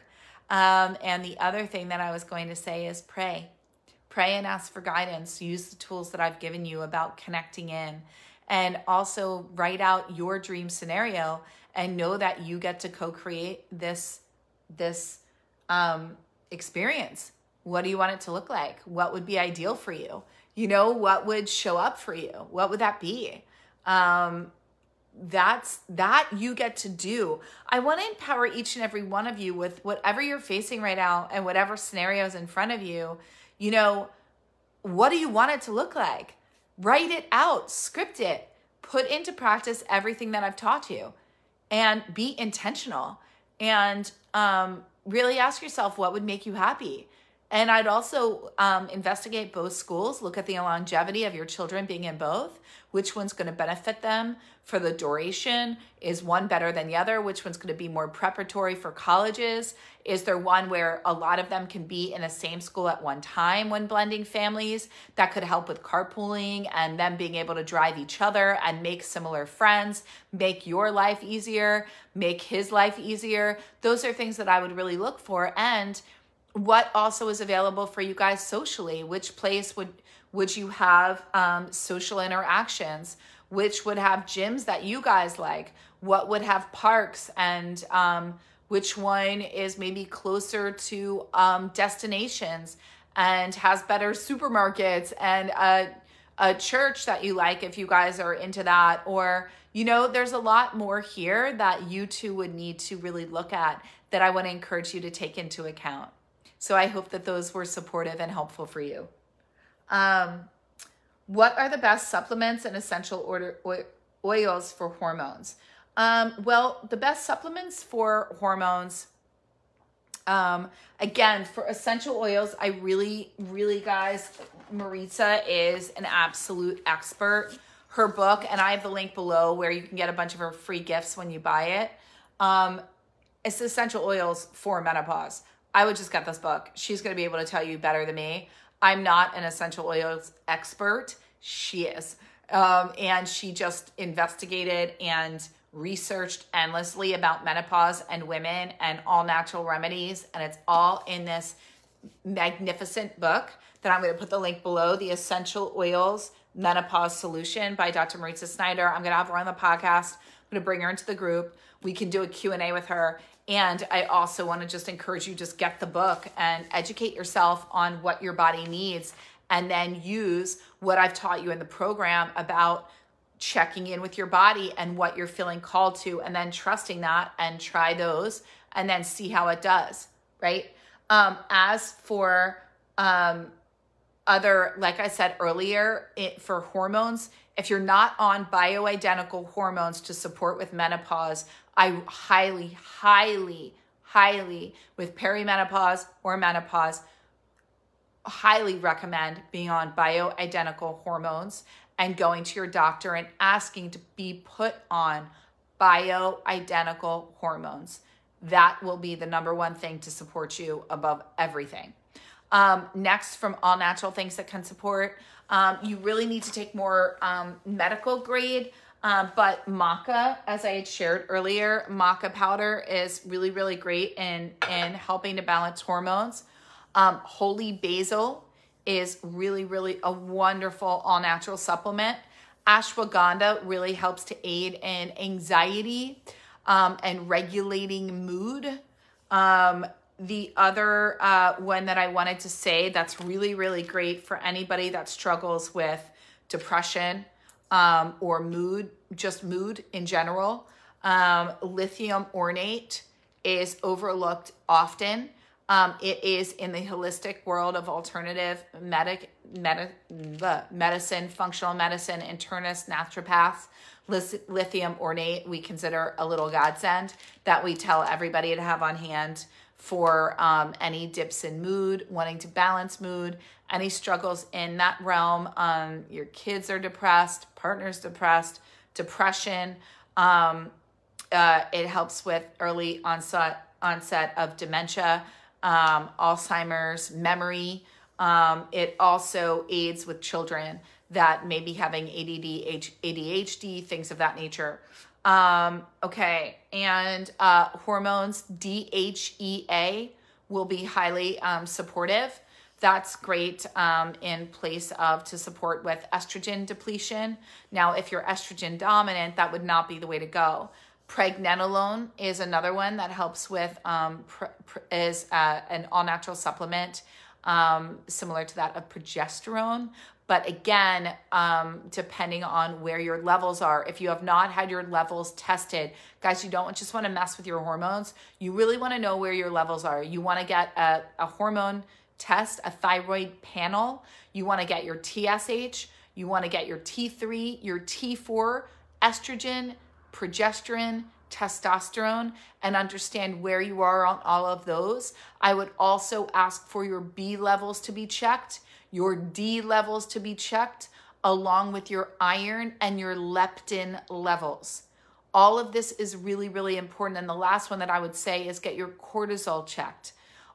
Speaker 1: And the other thing that I was going to say is pray. Pray and ask for guidance. Use the tools that I've given you about connecting in. And also write out your dream scenario and know that you get to co-create this experience. What do you want it to look like? What would be ideal for you? You know, what would show up for you? What would that be? That you get to do. I want to empower each and every one of you with whatever you're facing right now and whatever scenarios in front of you. You know, what do you want it to look like? Write it out, script it, put into practice everything that I've taught you, and be intentional. And really ask yourself what would make you happy. And I'd also investigate both schools, look at the longevity of your children being in both, which one's going to benefit them for the duration. Is one better than the other? Which one's going to be more preparatory for colleges? Is there one where a lot of them can be in the same school at one time when blending families? That could help with carpooling and them being able to drive each other and make similar friends, make your life easier, make his life easier. Those are things that I would really look for. And what also is available for you guys socially? Which place would you have social interactions? Which would have gyms that you guys like? What would have parks? And which one is maybe closer to destinations and has better supermarkets and a church that you like if you guys are into that? Or, you know, there's a lot more here that you two would need to really look at that I want to encourage you to take into account. So I hope that those were supportive and helpful for you. What are the best supplements and essential oils for hormones? Well, the best supplements for hormones, again, for essential oils, I really, guys, Maritza is an absolute expert. Her book, and I have the link below where you can get a bunch of her free gifts when you buy it. It's essential oils for menopause. I would just get this book. She's going to be able to tell you better than me. I'm not an essential oils expert. She is. And she just investigated and researched endlessly about menopause and women and all natural remedies. And it's all in this magnificent book that I'm going to put the link below, The Essential Oils Menopause Solution by Dr. Maritza Snyder. I'm going to have her on the podcast. I'm going to bring her into the group. We can do a Q&A with her. And I also want to just encourage you, just get the book and educate yourself on what your body needs, and then use what I've taught you in the program about checking in with your body and what you're feeling called to, and then trusting that and try those and then see how it does, right? As for other, like I said earlier, for hormones, if you're not on bioidentical hormones to support with menopause, I highly, with perimenopause or menopause, highly recommend being on bioidentical hormones and going to your doctor and asking to be put on bioidentical hormones. That will be the number one thing to support you above everything. Next, from all natural things that can support, you really need to take more medical grade. But maca, as I had shared earlier, maca powder is really great in helping to balance hormones. Holy basil is really a wonderful all-natural supplement. Ashwagandha really helps to aid in anxiety and regulating mood. The other one that I wanted to say that's really great for anybody that struggles with depression, or mood, just mood in general. Lithium ornate is overlooked often. It is in the holistic world of alternative medicine, functional medicine, internists, naturopaths. Lithium ornate we consider a little godsend that we tell everybody to have on hand for any dips in mood, wanting to balance mood, any struggles in that realm. Your kids are depressed, partner's depressed, depression. It helps with early onset of dementia, Alzheimer's, memory. It also aids with children that may be having ADD, ADHD, things of that nature. Okay, and hormones, DHEA will be highly supportive. That's great in place of to support with estrogen depletion. Now, if you're estrogen dominant, that would not be the way to go. Pregnenolone is another one that helps with, is an all-natural supplement similar to that of progesterone. But again, depending on where your levels are, if you have not had your levels tested, guys, you don't just want to mess with your hormones. You really want to know where your levels are. You want to get a hormone test, a thyroid panel. You want to get your TSH. You want to get your T3, your T4, estrogen, progesterone, testosterone and understand where you are on all of those. I would also ask for your B levels to be checked, your D levels to be checked, along with your iron and your leptin levels. All of this is really, really important. And the last one that I would say is get your cortisol checked.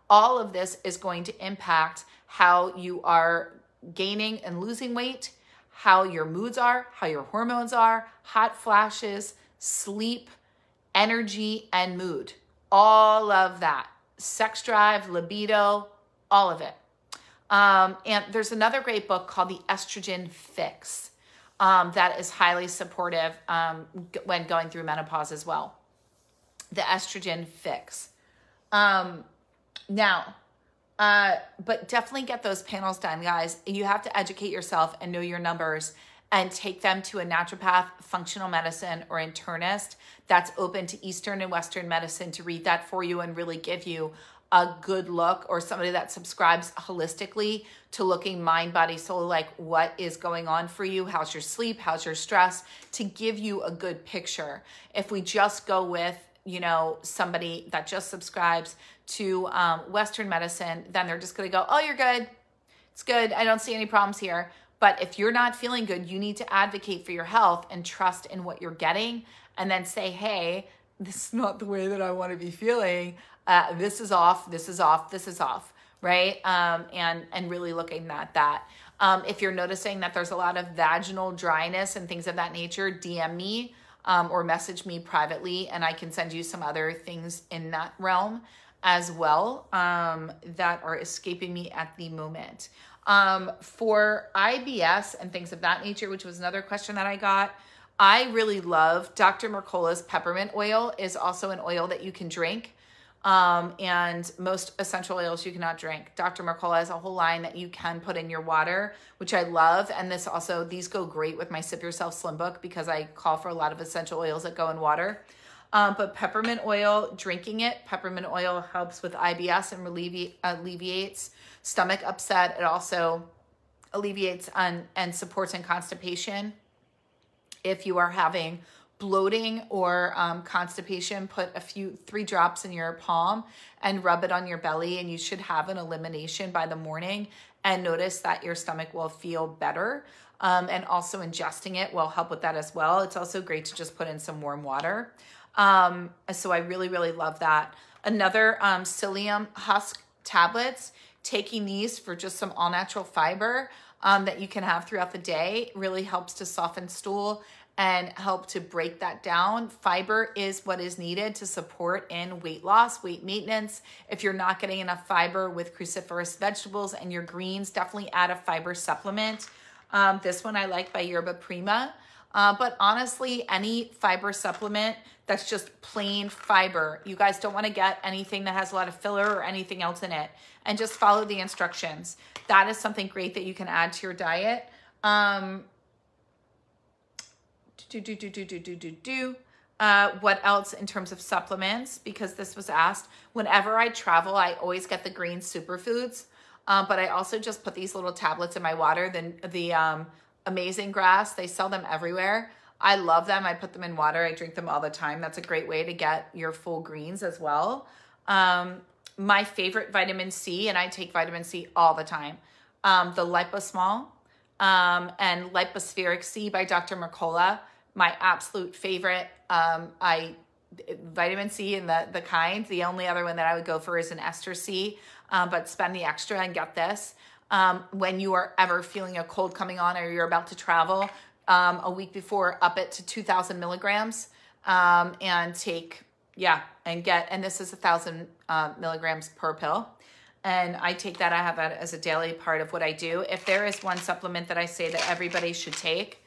Speaker 1: All of this is going to impact how you are gaining and losing weight, how your moods are, how your hormones are, hot flashes, sleep, energy, and mood. All of that. Sex drive, libido, all of it. And there's another great book called The Estrogen Fix that is highly supportive when going through menopause as well. The Estrogen Fix. But definitely get those panels done, guys. You have to educate yourself and know your numbers and take them to a naturopath, functional medicine, or internist that's open to Eastern and Western medicine to read that for you and really give you a good look, or somebody that subscribes holistically to looking mind, body, soul, like what is going on for you, how's your sleep, how's your stress, to give you a good picture. If we just go with, you know, somebody that just subscribes to Western medicine, then they're just going to go, oh, you're good. It's good. I don't see any problems here. But if you're not feeling good, you need to advocate for your health and trust in what you're getting, and then say, hey, this is not the way that I want to be feeling. This is off, this is off, this is off, right? And really looking at that. If you're noticing that there's a lot of vaginal dryness and things of that nature, DM me or message me privately, and I can send you some other things in that realm as well that are escaping me at the moment. For IBS and things of that nature, which was another question that I got, I really love Dr. Mercola's peppermint oil is also an oil that you can drink. And most essential oils you cannot drink. Dr. Mercola has a whole line that you can put in your water, which I love. And these go great with my Sip Yourself Slim book because I call for a lot of essential oils that go in water. But peppermint oil, drinking it, peppermint oil helps with IBS and alleviates stomach upset. It also alleviates and supports in constipation. If you are having bloating or constipation, put 3 drops in your palm and rub it on your belly, and you should have an elimination by the morning, and notice that your stomach will feel better. And also ingesting it will help with that as well. It's also great to just put in some warm water. So I really, really love that. Another psyllium husk tablets, taking these for just some all natural fiber that you can have throughout the day really helps to soften stool and help to break that down. Fiber is what is needed to support in weight loss, weight maintenance. If you're not getting enough fiber with cruciferous vegetables and your greens, definitely add a fiber supplement. This one I like by Yerba Prima. But honestly, any fiber supplement that's just plain fiber. You guys don't want to get anything that has a lot of filler or anything else in it. And just follow the instructions. That is something great that you can add to your diet. What else in terms of supplements? Because this was asked. Whenever I travel, I always get the green superfoods. But I also just put these little tablets in my water. The Amazing Grass, they sell them everywhere. I love them. I put them in water. I drink them all the time. That's a great way to get your full greens as well. My favorite vitamin C, and I take vitamin C all the time. The Liposmol and Lipospheric C by Dr. Mercola. My absolute favorite. Vitamin C and the kind. The only other one that I would go for is an ester C, but spend the extra and get this. When you are ever feeling a cold coming on or you're about to travel, a week before, up it to 2,000 milligrams and take, and this is 1,000 milligrams per pill. And I take that, I have that as a daily part of what I do. If there is one supplement that I say that everybody should take,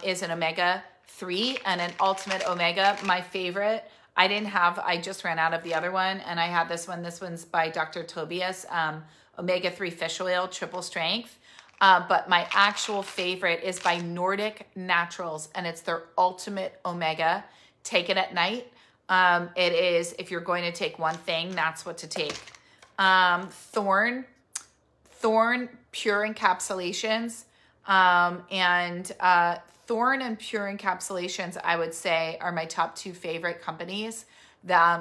Speaker 1: is an omega-3 and an ultimate omega. My favorite, I just ran out of the other one, and I have this one. This one's by Dr. Tobias, omega-3 fish oil, triple strength. But my actual favorite is by Nordic Naturals, and it's their ultimate omega. Take it at night. It is, if you're going to take one thing, that's what to take. Thorn pure encapsulations, and Thorne and Pure Encapsulations, I would say, are my top two favorite companies.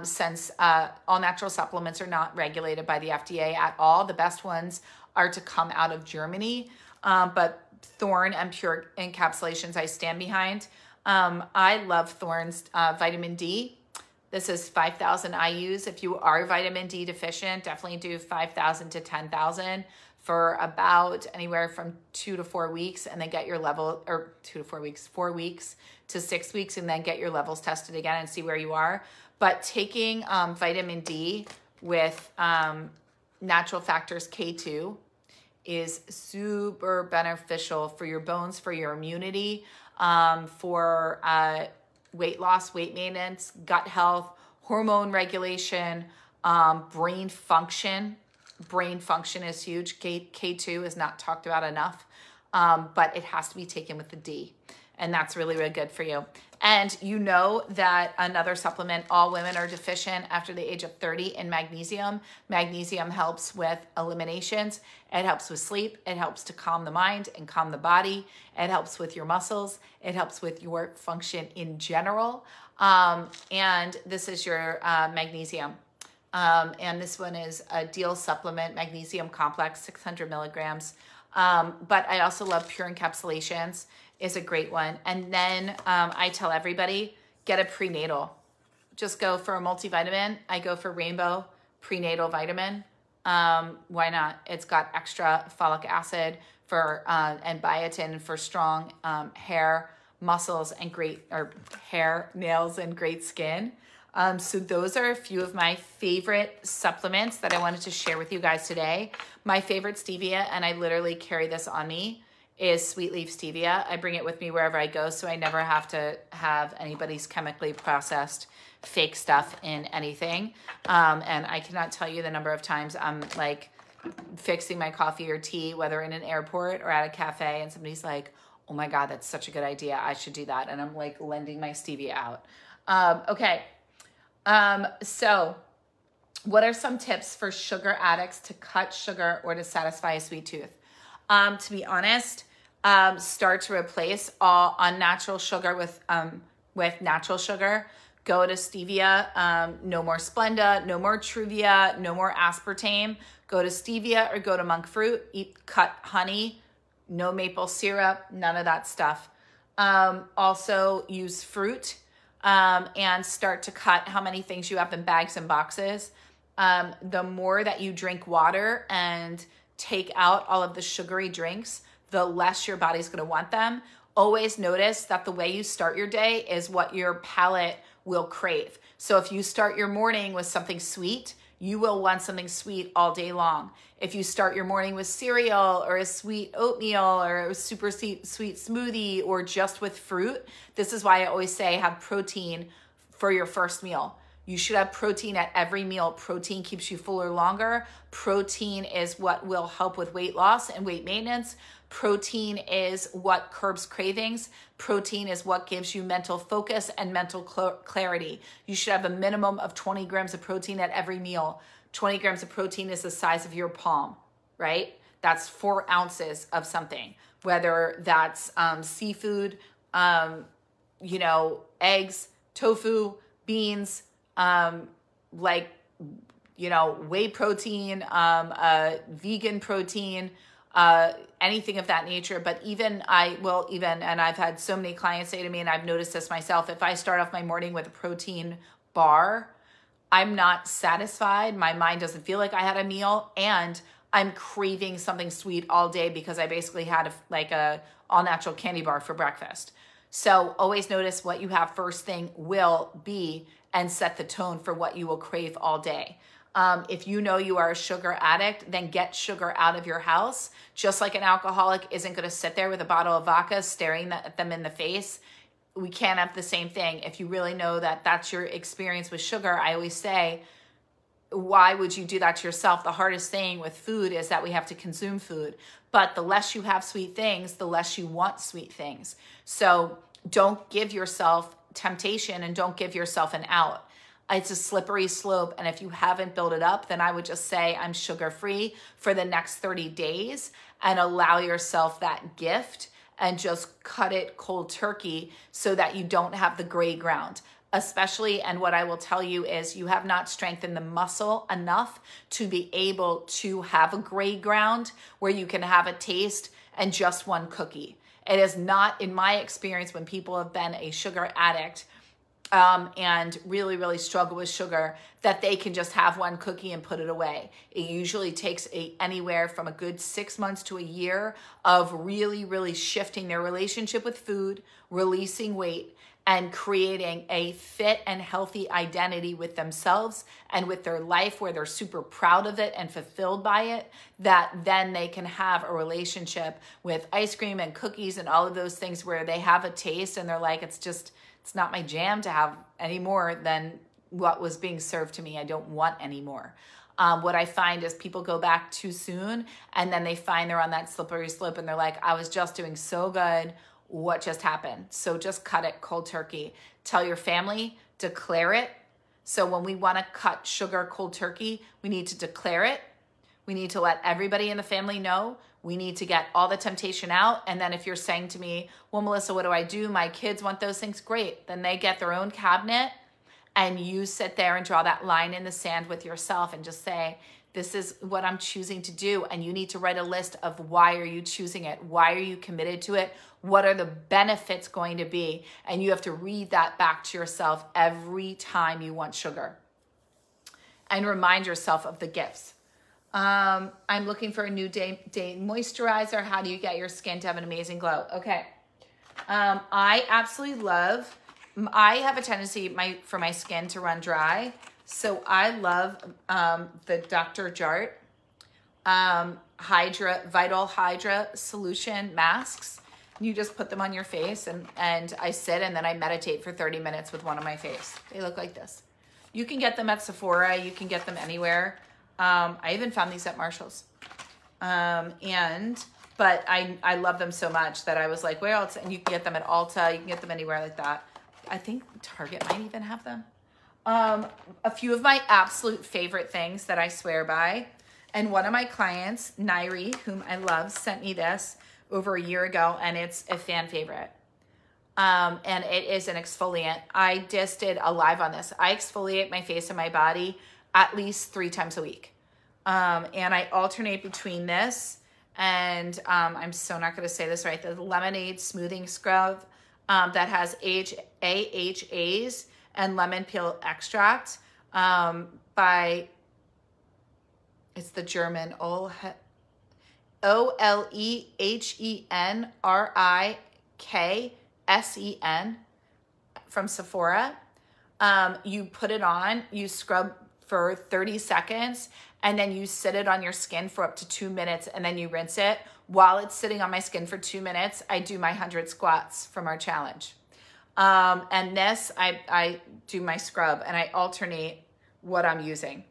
Speaker 1: Since all natural supplements are not regulated by the FDA at all, the best ones are to come out of Germany. But Thorne and Pure Encapsulations I stand behind. I love Thorne's vitamin D. This is 5,000 IUs. If you are vitamin D deficient, definitely do 5,000 to 10,000 for about anywhere from 2 to 4 weeks, and then get your level, or 2 to 4 weeks, 4 weeks to 6 weeks, and then get your levels tested again and see where you are. But taking vitamin D with Natural Factors K2 is super beneficial for your bones, for your immunity, for weight loss, weight maintenance, gut health, hormone regulation, brain function. Brain function is huge. K2 is not talked about enough, but it has to be taken with the D. And that's really, really good for you. And you know that another supplement, all women are deficient after the age of 30 in magnesium. Magnesium helps with eliminations. It helps with sleep. It helps to calm the mind and calm the body. It helps with your muscles. It helps with your function in general. And this is your magnesium. And this one is a Deal Supplement Magnesium Complex, 600 milligrams. But I also love Pure Encapsulations. Is a great one. And then I tell everybody, get a prenatal. Just go for a multivitamin. I go for Rainbow Prenatal Vitamin. Why not? It's got extra folic acid for and biotin for strong hair, muscles, and great, or hair, nails, and great skin. So those are a few of my favorite supplements that I wanted to share with you guys today. My favorite stevia, and I literally carry this on me, is Sweet Leaf Stevia. I bring it with me wherever I go, so I never have to have anybody's chemically processed fake stuff in anything. And I cannot tell you the number of times I'm like fixing my coffee or tea, whether in an airport or at a cafe, and somebody's like, oh my God, that's such a good idea. I should do that. And I'm like lending my stevia out. Okay. So what are some tips for sugar addicts to cut sugar or to satisfy a sweet tooth? To be honest, start to replace all unnatural sugar with natural sugar. Go to stevia, no more Splenda, no more Truvia, no more aspartame. Go to stevia or go to monk fruit, eat cut honey, no maple syrup, none of that stuff. Also use fruit, and start to cut how many things you have in bags and boxes. The more that you drink water and take out all of the sugary drinks, the less your body's going to want them. Always notice that the way you start your day is what your palate will crave. So if you start your morning with something sweet, you will want something sweet all day long. If you start your morning with cereal or a sweet oatmeal or a super sweet smoothie or just with fruit, this is why I always say have protein for your first meal. You should have protein at every meal. Protein keeps you fuller longer. Protein is what will help with weight loss and weight maintenance. Protein is what curbs cravings. Protein is what gives you mental focus and mental clarity. You should have a minimum of 20 grams of protein at every meal. 20 grams of protein is the size of your palm, right? That's 4 ounces of something, whether that's seafood, eggs, tofu, beans, whey protein, vegan protein, anything of that nature. But and I've had so many clients say to me, and I've noticed this myself, if I start off my morning with a protein bar, I'm not satisfied. My mind doesn't feel like I had a meal, and I'm craving something sweet all day because I basically had a all natural candy bar for breakfast. So always notice what you have first thing will be and set the tone for what you will crave all day. If you know you are a sugar addict, then get sugar out of your house. Just like an alcoholic isn't going to sit there with a bottle of vodka staring at them in the face. We can't have the same thing. If you really know that that's your experience with sugar, I always say, why would you do that to yourself? The hardest thing with food is that we have to consume food. But the less you have sweet things, the less you want sweet things. So don't give yourself temptation and don't give yourself an out. It's a slippery slope. And if you haven't built it up, then I would just say I'm sugar free for the next 30 days and allow yourself that gift and just cut it cold turkey so that you don't have the gray ground. Especially, and what I will tell you is you have not strengthened the muscle enough to be able to have a gray ground where you can have a taste and just one cookie. It is not, in my experience, when people have been a sugar addict and really, really struggle with sugar, that they can just have one cookie and put it away. It usually takes anywhere from a good 6 months to a year of really, really shifting their relationship with food, releasing weight, and creating a fit and healthy identity with themselves and with their life where they're super proud of it and fulfilled by it, that then they can have a relationship with ice cream and cookies and all of those things where they have a taste and they're like, it's not my jam to have any more than what was being served to me. I don't want any more. What I find is people go back too soon and then they find they're on that slippery slope and they're like, I was just doing so good. What just happened? So just cut it cold turkey. Tell your family, declare it. So when we want to cut sugar cold turkey, we need to declare it. We need to let everybody in the family know. We need to get all the temptation out. And then if you're saying to me, well, Melissa, what do I do? My kids want those things. Great. Then they get their own cabinet and you sit there and draw that line in the sand with yourself and just say, this is what I'm choosing to do. And you need to write a list of why are you choosing it? Why are you committed to it? What are the benefits going to be? And you have to read that back to yourself every time you want sugar. And remind yourself of the gifts. I'm looking for a new day moisturizer. How do you get your skin to have an amazing glow? Okay. I absolutely love, I have a tendency for my skin to run dry. So I love the Dr. Jart Vital Hydra Solution masks. You just put them on your face and I sit and then I meditate for 30 minutes with one on my face. They look like this. You can get them at Sephora. You can get them anywhere. I even found these at Marshall's. But I love them so much that I was like, where else? And you can get them at Ulta. You can get them anywhere like that. I think Target might even have them. A few of my absolute favorite things that I swear by. And one of my clients, Nairi, whom I love, sent me this over a year ago, and it's a fan favorite. And it is an exfoliant. I just did a live on this. I exfoliate my face and my body at least 3 times a week. And I alternate between this and I'm so not going to say this right, the lemonade smoothing scrub that has AHAs and lemon peel extract it's the German Olehenriksen from Sephora. You put it on, you scrub for 30 seconds, and then you sit it on your skin for up to 2 minutes, and then you rinse it. While it's sitting on my skin for 2 minutes, I do my 100 squats from our challenge. And this, I do my scrub, and I alternate what I'm using.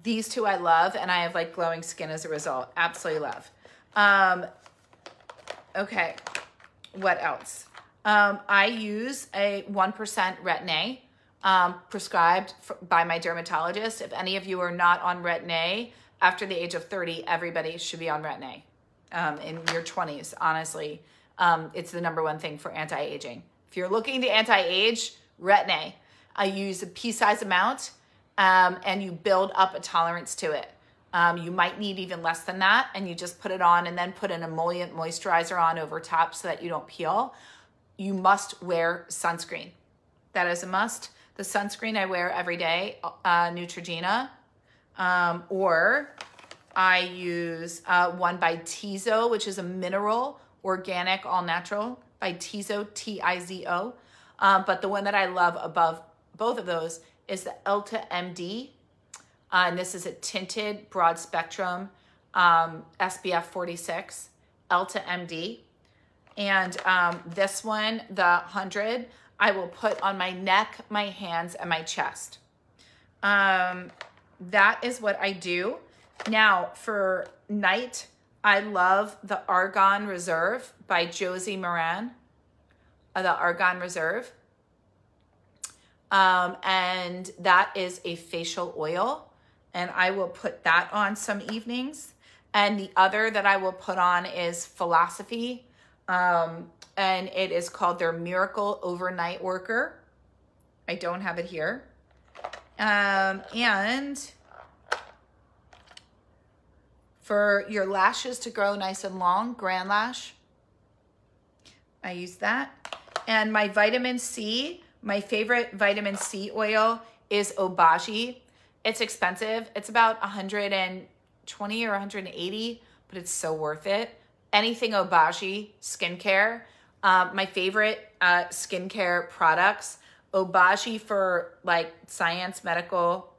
Speaker 1: These two I love, and I have like glowing skin as a result. Absolutely love. Okay, what else? I use a 1% Retin-A prescribed by my dermatologist. If any of you are not on Retin-A, after the age of 30, everybody should be on Retin-A. In your 20s, honestly, it's the #1 thing for anti-aging. If you're looking to anti-age, Retin-A. I use a pea-sized amount, and you build up a tolerance to it. You might need even less than that, and you just put it on and then put an emollient moisturizer on over top so that you don't peel. You must wear sunscreen. That is a must. The sunscreen I wear every day, Neutrogena, or I use one by Tizo, which is a mineral, organic, all natural, by Tizo, T-I-Z-O. But the one that I love above both of those is the Elta MD. And this is a tinted broad spectrum SPF 46, Elta MD. And this one, the 100, I will put on my neck, my hands, and my chest. That is what I do. Now, for night, I love the Argan Reserve by Josie Moran. The Argan Reserve. And that is a facial oil. And I will put that on some evenings. And the other that I will put on is Philosophy And it is called their Miracle Overnight Worker. I don't have it here. And for your lashes to grow nice and long, Grand Lash, I use that. And my vitamin C, my favorite vitamin C oil is Obagi. It's expensive. It's about 120 or 180, but it's so worth it. Anything Obagi skincare. My favorite skincare products, Obagi for like science, medical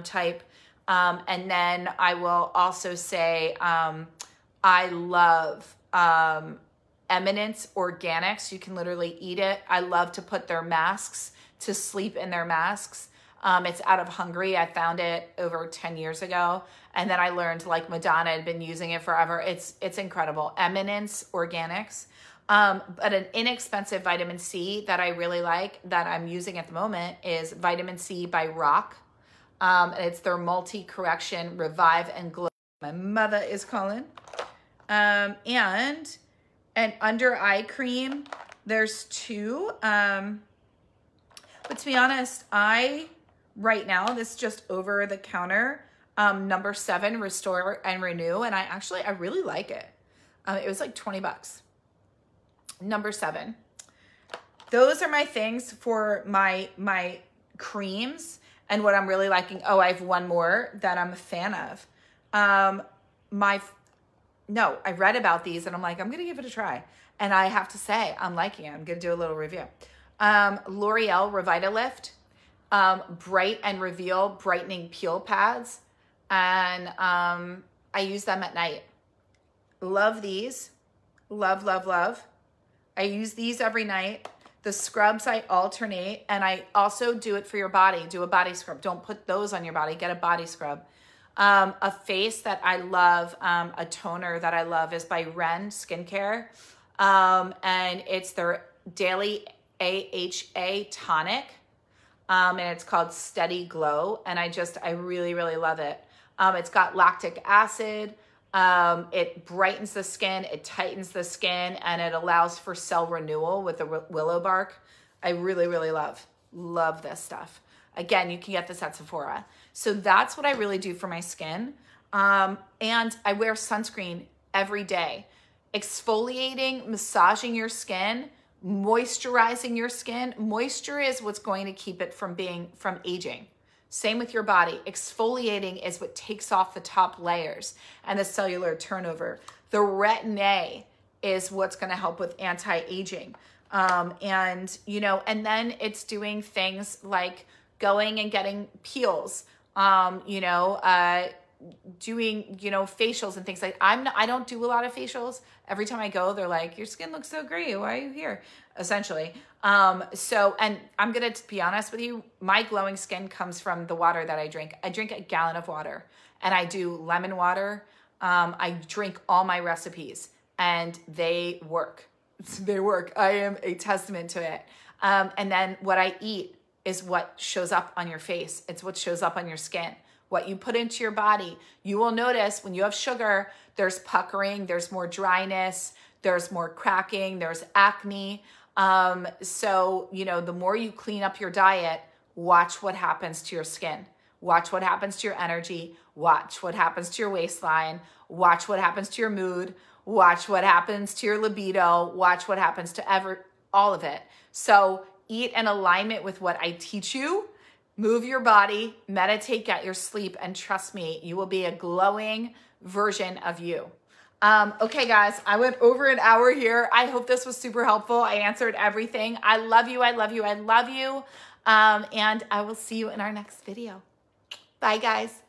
Speaker 1: type. And then I will also say I love Eminence Organics. You can literally eat it. I love to put their masks to sleep in their masks. It's out of Hungary. I found it over 10 years ago. And then I learned like Madonna had been using it forever. It's incredible. Eminence Organics. But an inexpensive vitamin C that I really like that I'm using at the moment is Vitamin C by Rock. And it's their multi-correction Revive and Glow. My mother is calling. And an under eye cream. There's two. But to be honest, right now, this is just over the counter, number 7, Restore and Renew. And I really like it. It was like 20 bucks. Number 7. Those are my things for my creams and what I'm really liking. Oh, I have one more that I'm a fan of. No, I read about these and I'm like, I'm going to give it a try. And I have to say, I'm liking it. I'm going to do a little review. L'Oreal Revitalift, Bright and Reveal Brightening Peel Pads. And I use them at night. Love these. Love, love, love. I use these every night. The scrubs I alternate, and I also do it for your body. Do a body scrub. Don't put those on your body. Get a body scrub. A face that I love, a toner that I love is by Ren Skincare. And it's their Daily AHA Tonic. And it's called Steady Glow. And I really, really love it. It's got lactic acid. It brightens the skin, it tightens the skin, and it allows for cell renewal with the willow bark. I really, really love this stuff. Again, you can get this at Sephora. So that's what I really do for my skin. And I wear sunscreen every day. Exfoliating, massaging your skin, moisturizing your skin. Moisture is what's going to keep it from aging. Same with your body. Exfoliating is what takes off the top layers and the cellular turnover. The Retin-A is what's going to help with anti-aging. And then it's doing things like going and getting peels, doing, facials and things like I don't do a lot of facials. Every time I go, they're like, your skin looks so great. Why are you here? Essentially. And I'm going to be honest with you, my glowing skin comes from the water that I drink. I drink a gallon of water and I do lemon water. I drink all my recipes and they work. They work. I am a testament to it. And then what I eat is what shows up on your face. It's what shows up on your skin. What you put into your body. You will notice when you have sugar, there's puckering, there's more dryness, there's more cracking, there's acne. The more you clean up your diet, watch what happens to your skin. Watch what happens to your energy. Watch what happens to your waistline. Watch what happens to your mood. Watch what happens to your libido. Watch what happens to all of it. So eat in alignment with what I teach you. Move your body, meditate, get your sleep, and trust me, you will be a glowing version of you. Okay, guys, I went over an hour here. I hope this was super helpful. I answered everything. I love you. I love you. I love you. And I will see you in our next video. Bye, guys.